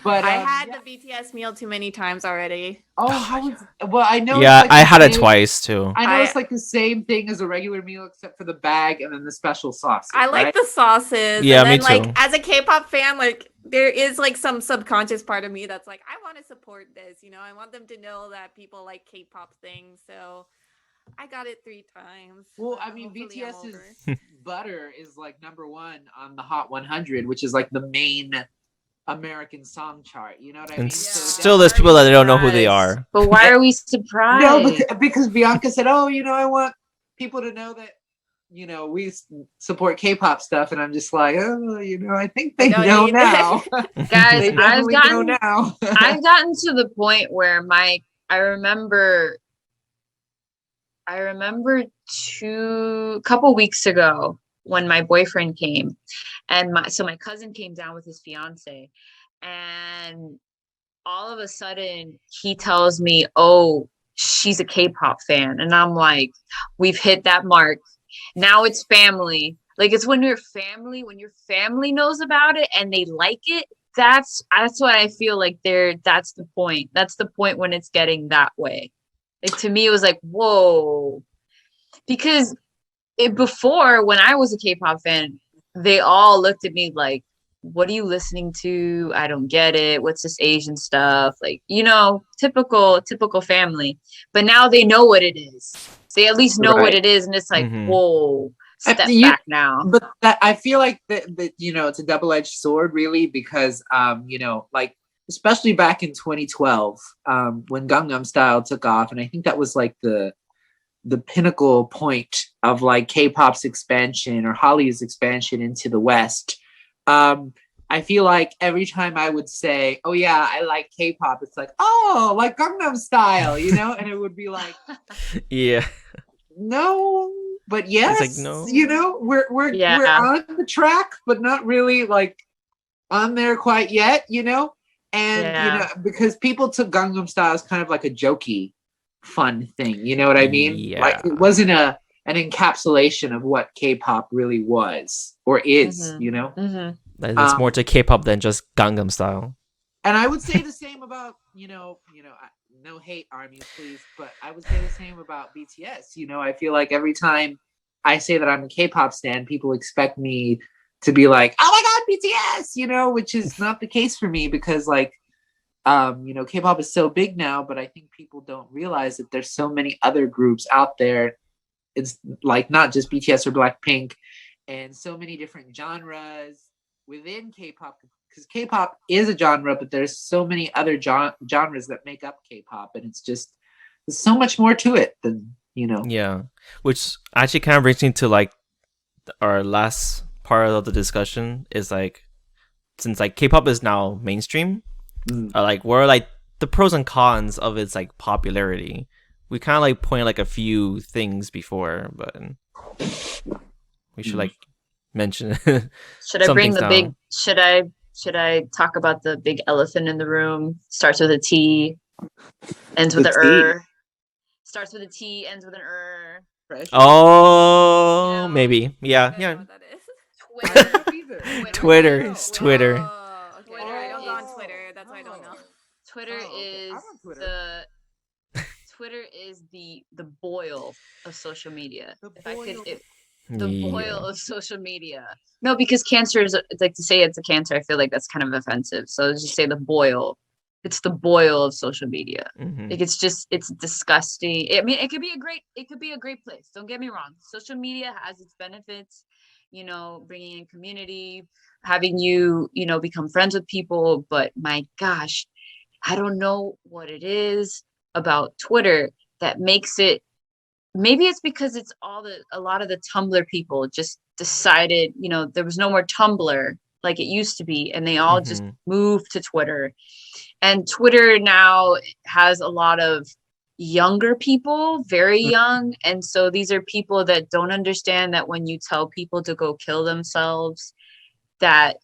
But I had yeah. the BTS meal too many times already. Oh, how was well? I know. Yeah, it's like I the had it same- twice too. I know I- it's like the same thing as a regular meal, except for the bag and then the special sauce. I like right? the sauces. Yeah, and then, me too. like, as a K-pop fan, like, there is like some subconscious part of me that's like, I want to support this. You know, I want them to know that people like K-pop things. So I got it 3 times. Well, so I mean, hopefully I'm BTS's over. Butter is like #1 on the Hot 100, which is like the main American song chart. You know what I mean? And Yeah. still, there's people that don't know who they are. But why are we surprised? No, because Bianca said, "Oh, you know, I want people to know that, you know, we support K-pop stuff," and I'm just like, "Oh, you know, I think they don't know need now. Guys, They definitely know now." I've gotten to the point where I remember couple weeks ago when my boyfriend came, and my cousin came down with his fiance, and all of a sudden he tells me, "Oh, she's a K-pop fan," and I'm like, "We've hit that mark. Now it's family." Like it's when your family knows about it and they like it. That's what I feel like. That's the point. That's the point when it's getting that way. Like to me, it was like, whoa, because before when I was a K-pop fan, they all looked at me like, "What are you listening to? I don't get it. What's this Asian stuff?" Like, you know, typical family. But now they know what it is. They at least know what Right. it is, and it's like, Mhm. whoa, step You- back now. But that I feel like that you know, it's a double-edged sword, really, because you know, like especially back in 2012, when Gangnam Style took off, and I think that was like the pinnacle point of like K-pop's expansion or Holly's expansion into the West. I feel like every time I would say, "Oh yeah, I like K-pop," it's like, "Oh, like Gangnam Style," you know, and it would be like, Yeah. "No, but yes, like, no. you know, we're on the track, but not really like on there quite yet, you know." And you Yeah. know, because people took Gangnam Style as kind of like a jokey, fun thing, you know what I mean? Yeah. Like it wasn't an encapsulation of what K-pop really was or is, Mhm. you know. Mm-hmm. It's more to K-pop than just Gangnam Style. And I would say the same about no hate, armies, please, but I would say the same about BTS. You know, I feel like every time I say that I'm a K-pop stan, people expect me to be like, "Oh my god, BTS," you know, which is not the case for me because like you know, K-pop is so big now, but I think people don't realize that there's so many other groups out there. It's like not just BTS or Blackpink, and so many different genres within K-pop, because K-pop is a genre, but there's so many other genres that make up K-pop, and it's just there's so much more to it than, you know. Yeah, which actually kind of brings me to like our last part of the discussion is like, since like K-pop is now mainstream, like what are like the pros and cons of its like popularity? We kind of like pointed like a few things before, but we should like mention. Should I some bring things the big? down. Should I talk about the big elephant in the room? Starts with a T, ends with The an T. er. Starts with a T, ends with an er. Oh, No. maybe. I Yeah, don't know yeah. what that is. Twitter. Twitter. It's Twitter. on Twitter. That's why I don't know. Twitter okay. is I'm on Twitter. Twitter is the boil of social media. The If I could, boil. the boil Yeah. of social media. No, because cancer is like, to say it's a cancer, I feel like that's kind of offensive. So let's just say the boil. It's the boil of social media. Mhm. Like it's disgusting. I mean, it could be a great place. Don't get me wrong. Social media has its benefits, you know, bringing in community, having you know, become friends with people. But my gosh, I don't know what it is about Twitter that makes it. Maybe it's because it's a lot of the Tumblr people just decided, you know, there was no more Tumblr like it used to be, and they all just Mhm. moved to Twitter. And Twitter now has a lot of younger people, very young. And so these are people that don't understand that when you tell people to go kill themselves, that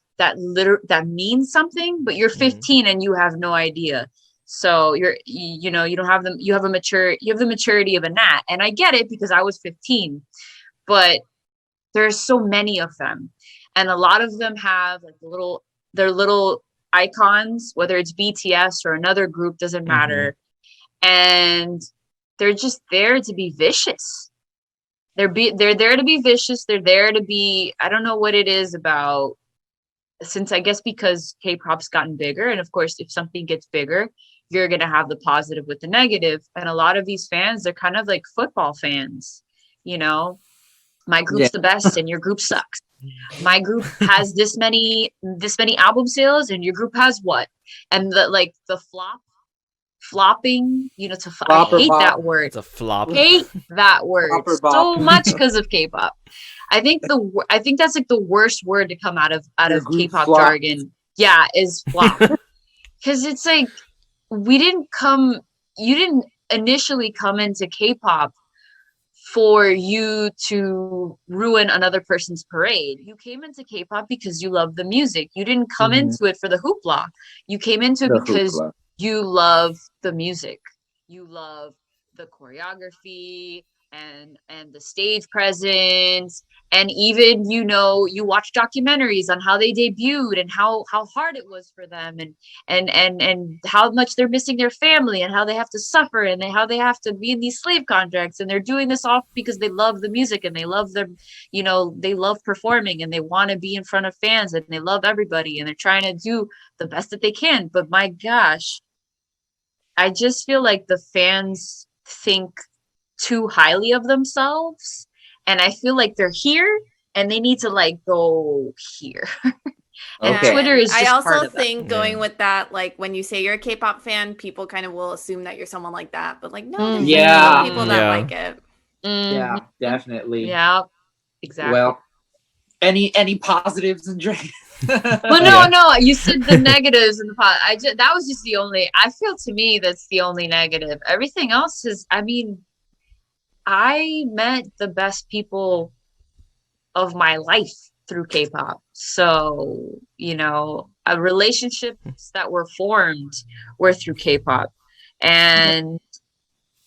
means something, but you're Mhm. 15 and you have no idea. So you know, you don't have you have the maturity of a gnat. And I get it because I was 15, but there's so many of them. And a lot of them have like their little icons, whether it's BTS or another group, doesn't Mhm. matter. And they're just there to be vicious. They're there to be vicious. They're there to be, I don't know what it is about, since I guess because K-pop's gotten bigger, and of course if something gets bigger, you're going to have the positive with the negative. And a lot of these fans, they're kind of like football fans, you know, my group's the best and your group sucks. My group has this many album sales and your group has what? And the flopping, you know, I hate that word. It's a flop. Hate that word so much because of K-pop. I think that's like the worst word to come out of K-pop flop. jargon. Yeah, is flop. Because it's like you didn't initially come into K-pop for you to ruin another person's parade. You came into K-pop because you love the music. You didn't come into it for the hoopla. You came into it because you love the music. You love the choreography and the stage presence, and even, you know, you watch documentaries on how they debuted and how hard it was for them, and how much they're missing their family and how they have to suffer and how they have to be in these slave contracts, and they're doing this all because they love the music and they love their, you know, they love performing and they want to be in front of fans and they love everybody and they're trying to do the best that they can. But my gosh, I just feel like the fans think too highly of themselves, and I feel like they're here and they need to like go here. And Okay. Twitter is just I part also of that. think going Yeah. with that, like when you say you're a K-pop fan, people kind of will assume that you're someone like that. But like, no, there's Yeah. still people that Yeah. like it. Yeah, definitely. Yeah, exactly. Well, any positives, Andrea? Well, Yeah. no, you said the negatives and that was just the only, I feel, to me, that's the only negative. Everything else is, I mean, I met the best people of my life through K-pop. So, you know, relationships that were formed were through K-pop. And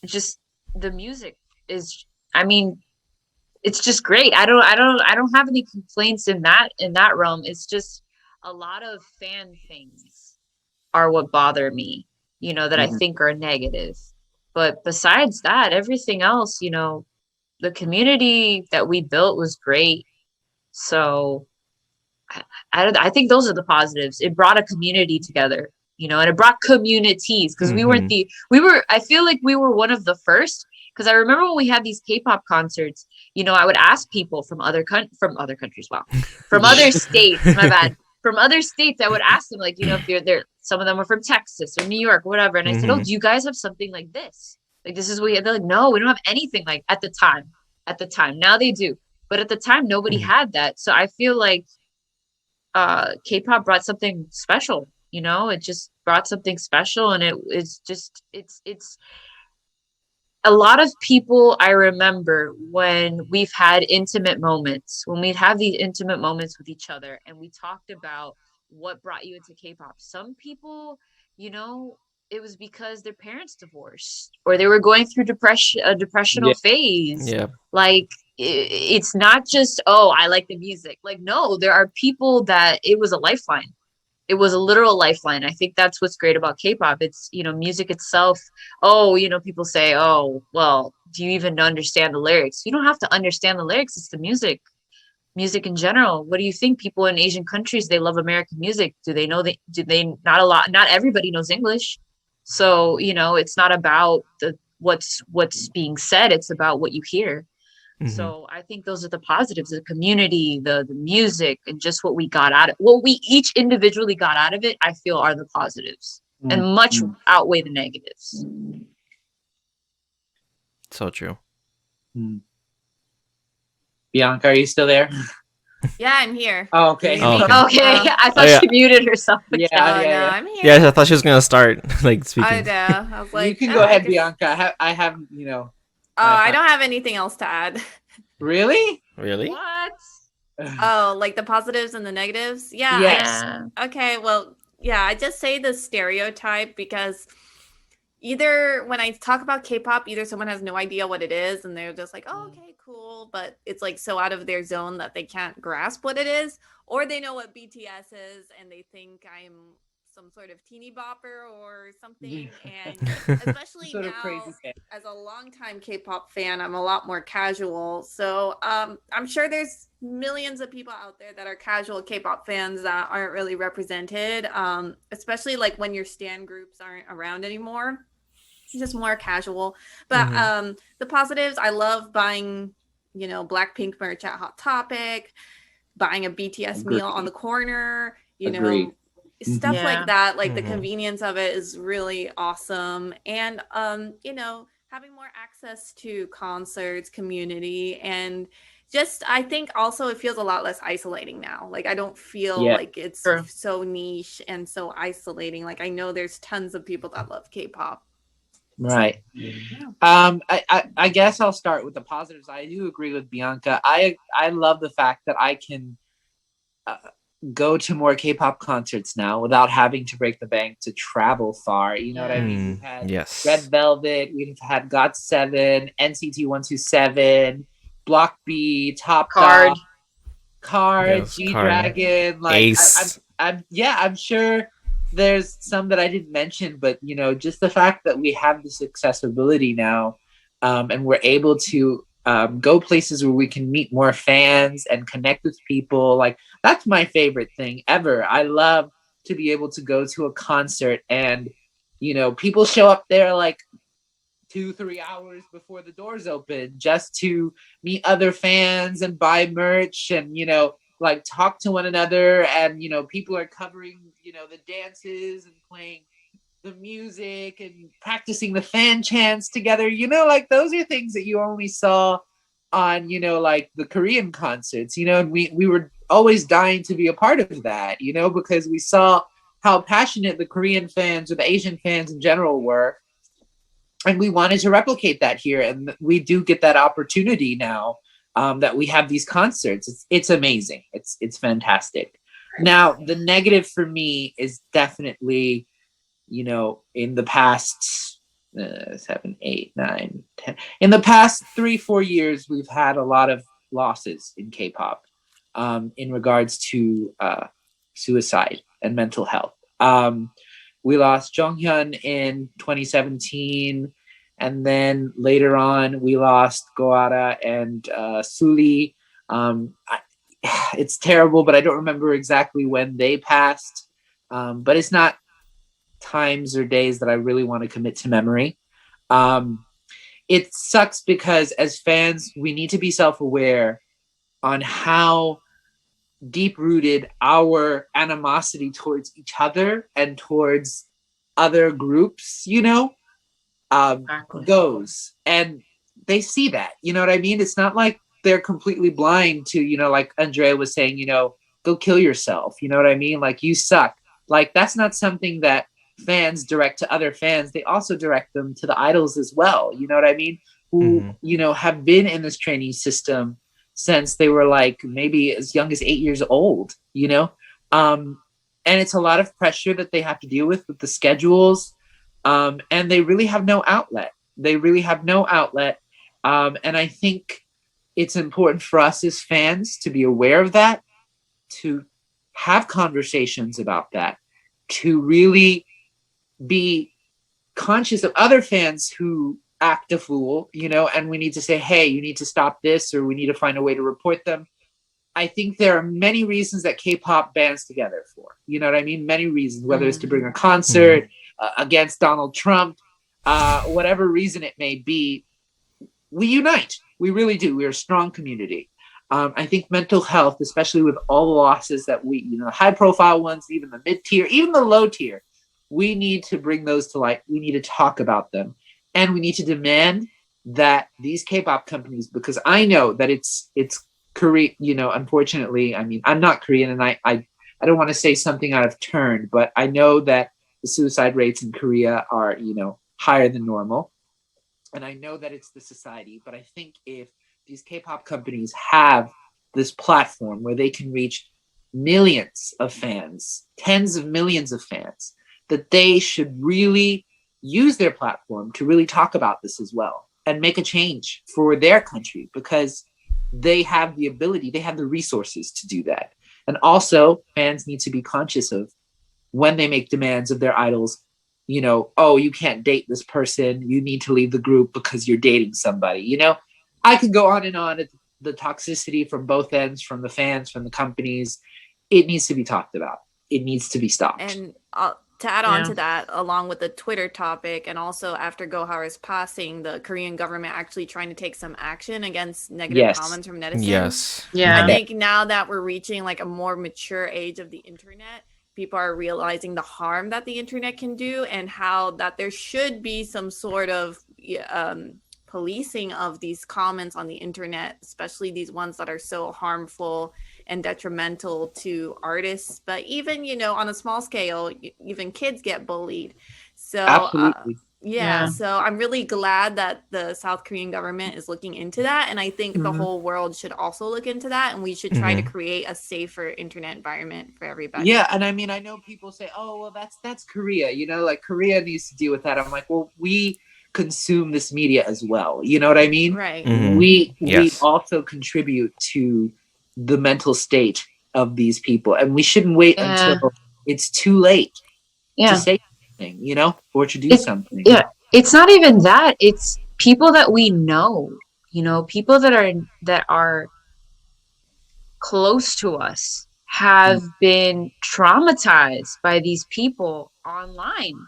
just the music is, I mean, it's just great. I don't have any complaints in that realm. It's just a lot of fan things are what bother me, you know, that I think are negative. But besides that, everything else, you know, the community that we built was great. So I think those are the positives. It brought a community together, you know, and it brought communities, because I feel like we were one of the first, because I remember when we had these K-pop concerts, you know, I would ask people from other countries, wow, from other states, my bad, from other states, I would ask them, like, you know, if they're some of them were from Texas or New York or whatever, and I said, oh, do you guys have something like this? Like, this is what they're like, no, we don't have anything like at the time. Now they do, but at the time nobody had that. So I feel like K-pop brought something special, you know, it just brought something special, and it's a lot of people. I remember when we've had intimate moments, when we'd have these intimate moments with each other, and we talked about what brought you into K-pop. Some people, you know, it was because their parents divorced or they were going through a depressional phase. Yeah. Like, it's not just, oh, I like the music. Like, no, there are people that it was a lifeline. it was a literal lifeline. I think that's what's great about K-pop. It's, you know, music itself. Oh, you know, people say, oh, well, do you even understand the lyrics? You don't have to understand the lyrics. It's the music in general. What do you think? People in Asian countries, they love American music. Do they know not everybody knows English. So, you know, it's not about what's being said. It's about what you hear. So I think those are the positives, the community, the music, and just what we got out of what we each individually got out of it, I feel are the positives and much outweigh the negatives. So true. Bianca, are you still there? Yeah, I'm here. Oh, okay. Can you hear me? Oh, Okay, I thought she muted herself. Yeah, No, I'm here. Yeah, I thought she was gonna start like speaking. I know. I was like, you can go ahead, I guess- Bianca. I have, you know. Oh, I don't have anything else to add. Really? Really? What? Oh, like the positives and the negatives? Yeah. Yes. Okay, well, yeah, I just say the stereotype because either when I talk about K-pop, either someone has no idea what it is and they're just like, oh, okay, cool, but it's like so out of their zone that they can't grasp what it is, or they know what BTS is and they think I'm some sort of teeny bopper or something. And especially Sort of now, crazy fan. as a longtime K-pop fan, I'm a lot more casual. So I'm sure there's millions of people out there that are casual K-pop fans that aren't really represented, especially like when your stan groups aren't around anymore. It's just more casual. But the positives, I love buying, you know, Blackpink merch at Hot Topic, buying a BTS meal on the corner, you know, stuff like that. Like the convenience of it is really awesome. And you know, having more access to concerts, community, and just I think also it feels a lot less isolating now. Like I don't feel like it's so niche and so isolating. Like I know there's tons of people that love K-pop. Right. I guess I'll start with the positives. I do agree with Bianca. I love the fact that I can go to more K-pop concerts now without having to break the bank to travel far. You know what I mean? We've had Red Velvet, we've had GOT7, NCT 127, Block B, Top Dog, Card, G-Dragon, like Ace. I'm sure there's some that I didn't mention, but you know, just the fact that we have this accessibility now, and we're able to go places where we can meet more fans and connect with people. Like that's my favorite thing ever. I love to be able to go to a concert and, you know, people show up there like 2-3 hours before the doors open just to meet other fans and buy merch and, you know, like talk to one another. And, you know, people are covering, you know, the dances and playing the music and practicing the fan chants together, you know, like those are things that you only saw on, you know, like the Korean concerts, you know, and we were always dying to be a part of that, you know, because we saw how passionate the Korean fans or the Asian fans in general were. And we wanted to replicate that here. And we do get that opportunity now, that we have these concerts. It's amazing. It's fantastic. Now, the negative for me is definitely, you know, in the past 7, 8, 9, 10, in the past 3-4 years, we've had a lot of losses in K-pop, in regards to suicide and mental health. We lost Jonghyun in 2017, and then later on we lost Goara and Suli. It's terrible, but I don't remember exactly when they passed. But it's not times or days that I really want to commit to memory. It sucks because as fans, we need to be self-aware on how deep-rooted our animosity towards each other and towards other groups, you know, goes. And they see that, you know what I mean? It's not like they're completely blind to, you know, like Andrea was saying, you know, go kill yourself. You know what I mean? Like, you suck. Like, that's not something that fans direct to other fans. They also direct them to the idols as well. You know what I mean? Who, you know, have been in this training system since they were like maybe as young as 8 years old, you know? And it's a lot of pressure that they have to deal with the schedules. And they really have no outlet. They really have no outlet. And I think it's important for us as fans to be aware of that, to have conversations about that, to really be conscious of other fans who act a fool, you know, and we need to say, hey, you need to stop this, or we need to find a way to report them. I think there are many reasons that K-pop bands together for, you know what I mean? Many reasons, whether it's to bring a concert against Donald Trump, whatever reason it may be, we unite. We really do. We're a strong community. I think mental health, especially with all the losses that we, you know, high profile ones, even the mid tier, even the low tier, we need to bring those to light. We need to talk about them. And we need to demand that these K-pop companies, because I know that it's Korea, you know, unfortunately, I mean, I'm not Korean, and I don't want to say something out of turn, but I know that the suicide rates in Korea are, you know, higher than normal. And I know that it's the society, but I think if these K-pop companies have this platform where they can reach millions of fans, tens of millions of fans, that they should really use their platform to really talk about this as well and make a change for their country, because they have the ability, they have the resources to do that. And also, fans need to be conscious of when they make demands of their idols, you know, oh, you can't date this person, you need to leave the group because you're dating somebody, you know. I could go on and on. The toxicity from both ends, from the fans, from the companies, it needs to be talked about. It needs to be stopped. And to add on to that, along with the Twitter topic, and also after Gohar's passing, the Korean government actually trying to take some action against negative comments from netizens. Yes. I think now that we're reaching like a more mature age of the internet, people are realizing the harm that the internet can do, and how that there should be some sort of policing of these comments on the internet, especially these ones that are so harmful and detrimental to artists. But even, you know, on a small scale, even kids get bullied. So absolutely. So I'm really glad that the South Korean government is looking into that, and I think the whole world should also look into that, and we should try to create a safer internet environment for everybody. Yeah, and I mean, I know people say, oh, well, that's Korea, you know, like Korea needs to deal with that. I'm like, well, we consume this media as well, you know what I mean? Right. We also contribute to the mental state of these people, and we shouldn't wait until it's too late to say something, you know, or to do something. Yeah, it's not even that. It's people that we know, you know, people that are close to us have been traumatized by these people online,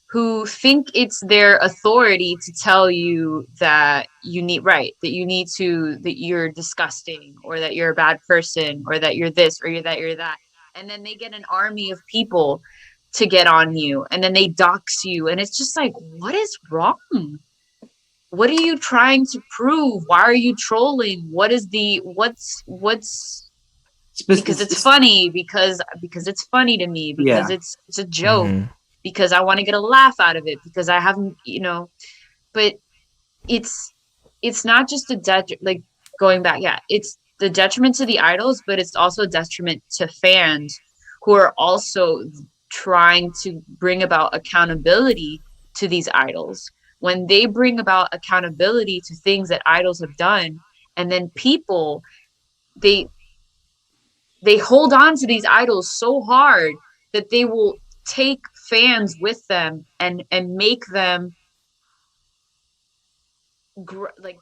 who think it's their authority to tell you that that you're disgusting, or that you're a bad person, or that you're this, or you're that. And then they get an army of people to get on you, and then they dox you. And it's just like, what is wrong? What are you trying to prove? Why are you trolling? What's because it's funny, because it's funny to me, because it's a joke, because I want to get a laugh out of it, because I haven't, you know. But it's not just like going back, it's the detriment to the idols, but it's also a detriment to fans who are also trying to bring about accountability to these idols. When they bring about accountability to things that idols have done, and then people, they hold on to these idols so hard that they will take fans with them and make them like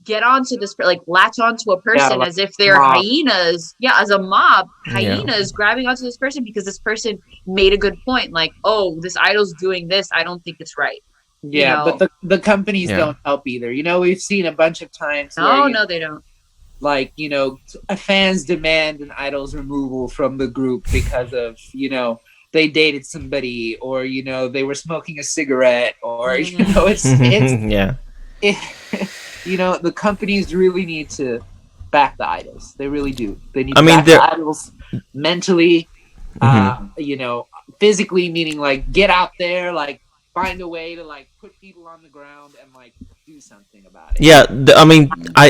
get onto this, like latch onto a person, like, as if they're hyenas. As a mob, hyenas grabbing onto this person because this person made a good point, like, oh, this idol's doing this, I don't think it's right. You know? But the companies don't help either. You know, we've seen a bunch of times no, they don't. Like, you know, fans demand an idol's removal from the group because of, you know, they dated somebody, or, you know, they were smoking a cigarette, or, you know, it's you know, the companies really need to back the idols. They really do. They need to back the idols mentally, you know, physically, meaning like get out there, like find a way to like put people on the ground and like do something about it. Yeah, I mean,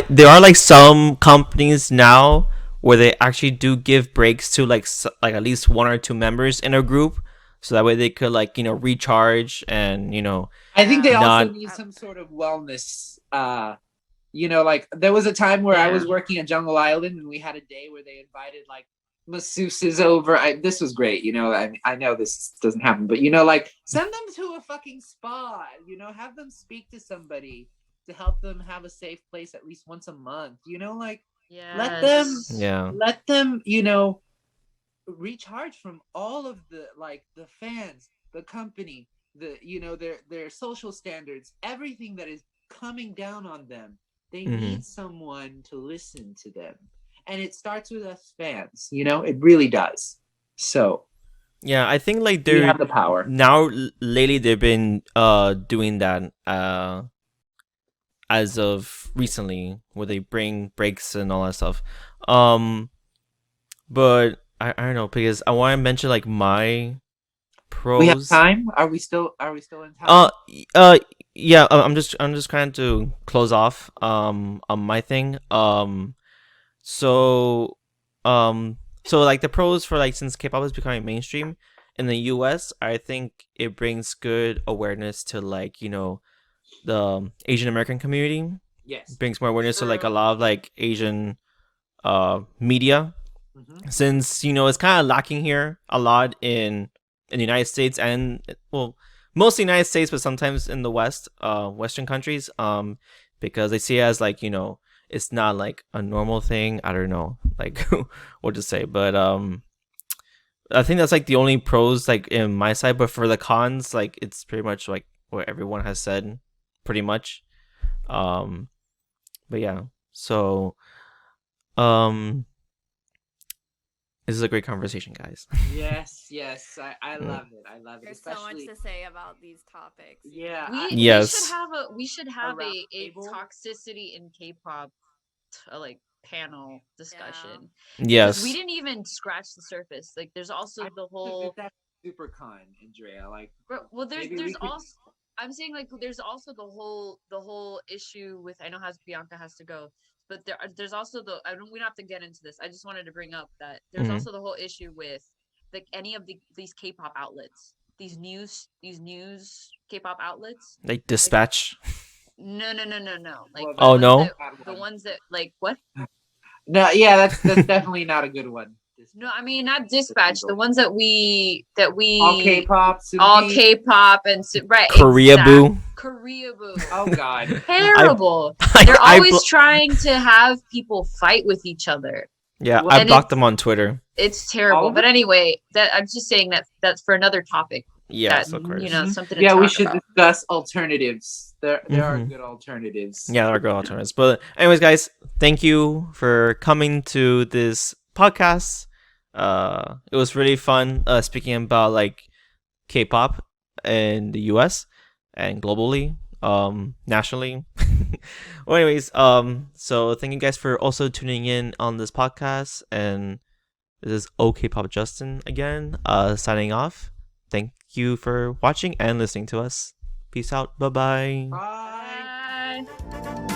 there are like some companies now where they actually do give breaks to like at least one or two members in a group, so that way they could like, you know, recharge and, you know. I think they also need some sort of wellness. You know, like there was a time where I was working at Jungle Island, and we had a day where they invited like masseuse is over. This was great. I know this doesn't happen, but like send them to a fucking spa. Have them speak to somebody to help them have a safe place at least once a month. Like let them recharge from all of the fans, the company, their social standards, everything that is coming down on them. They need someone to listen to them. And it starts with us fans, it really does. So yeah, I think like they have the power. Now lately they've been doing that as of recently, where they bring breaks and all that stuff. But I don't know, because I want to mention like my pros. We have time? Are we still in time? Yeah, I'm just trying to close off on my thing. So like the pros for like, since K-pop is becoming mainstream in the US, I think it brings good awareness to like, the Asian American community. Yes. Brings more awareness to like a lot of like Asian media. Since it's kind of lacking here a lot in the United States, and well, mostly United States, but sometimes in the Western countries, because they see it as like, it's not like a normal thing. I don't know, like what to say, but I think that's like the only pros like in my side. But for the cons, like it's pretty much like what everyone has said, pretty much. But yeah, so this is a great conversation, guys. Yes, I love it. There's especially... so much to say about these topics. Yeah. We should have a toxicity in K-pop like panel discussion. Yeah. Yes. We didn't even scratch the surface. Like there's also the whole super con, Andrea. Like well there's also I'm saying like there's also the whole issue with, I know Bianca has to go, but there's also we don't have to get into this. I just wanted to bring up that there's also the whole issue with like any of these K-pop outlets, these news K-pop outlets, like Dispatch. No. Like the ones that like what? No, yeah, that's definitely not a good one. No, I mean not Dispatch. The ones that we all K-pop and right. Korea Boo. Oh God, terrible. They're always trying to have people fight with each other. Yeah, I blocked them on Twitter. It's terrible. But anyway, I'm just saying that's for another topic. Yes, of course. Something to talk we should about. discuss alternatives. There are good alternatives. Yeah, there are good alternatives. But anyways, guys, thank you for coming to this podcast. It was really fun speaking about like K-pop in the US and globally, nationally. Well, anyways, so thank you guys for also tuning in on this podcast, and this is OKPop Justin again, signing off. Thank you for watching and listening to us. Peace out. Bye-bye. Bye. Bye.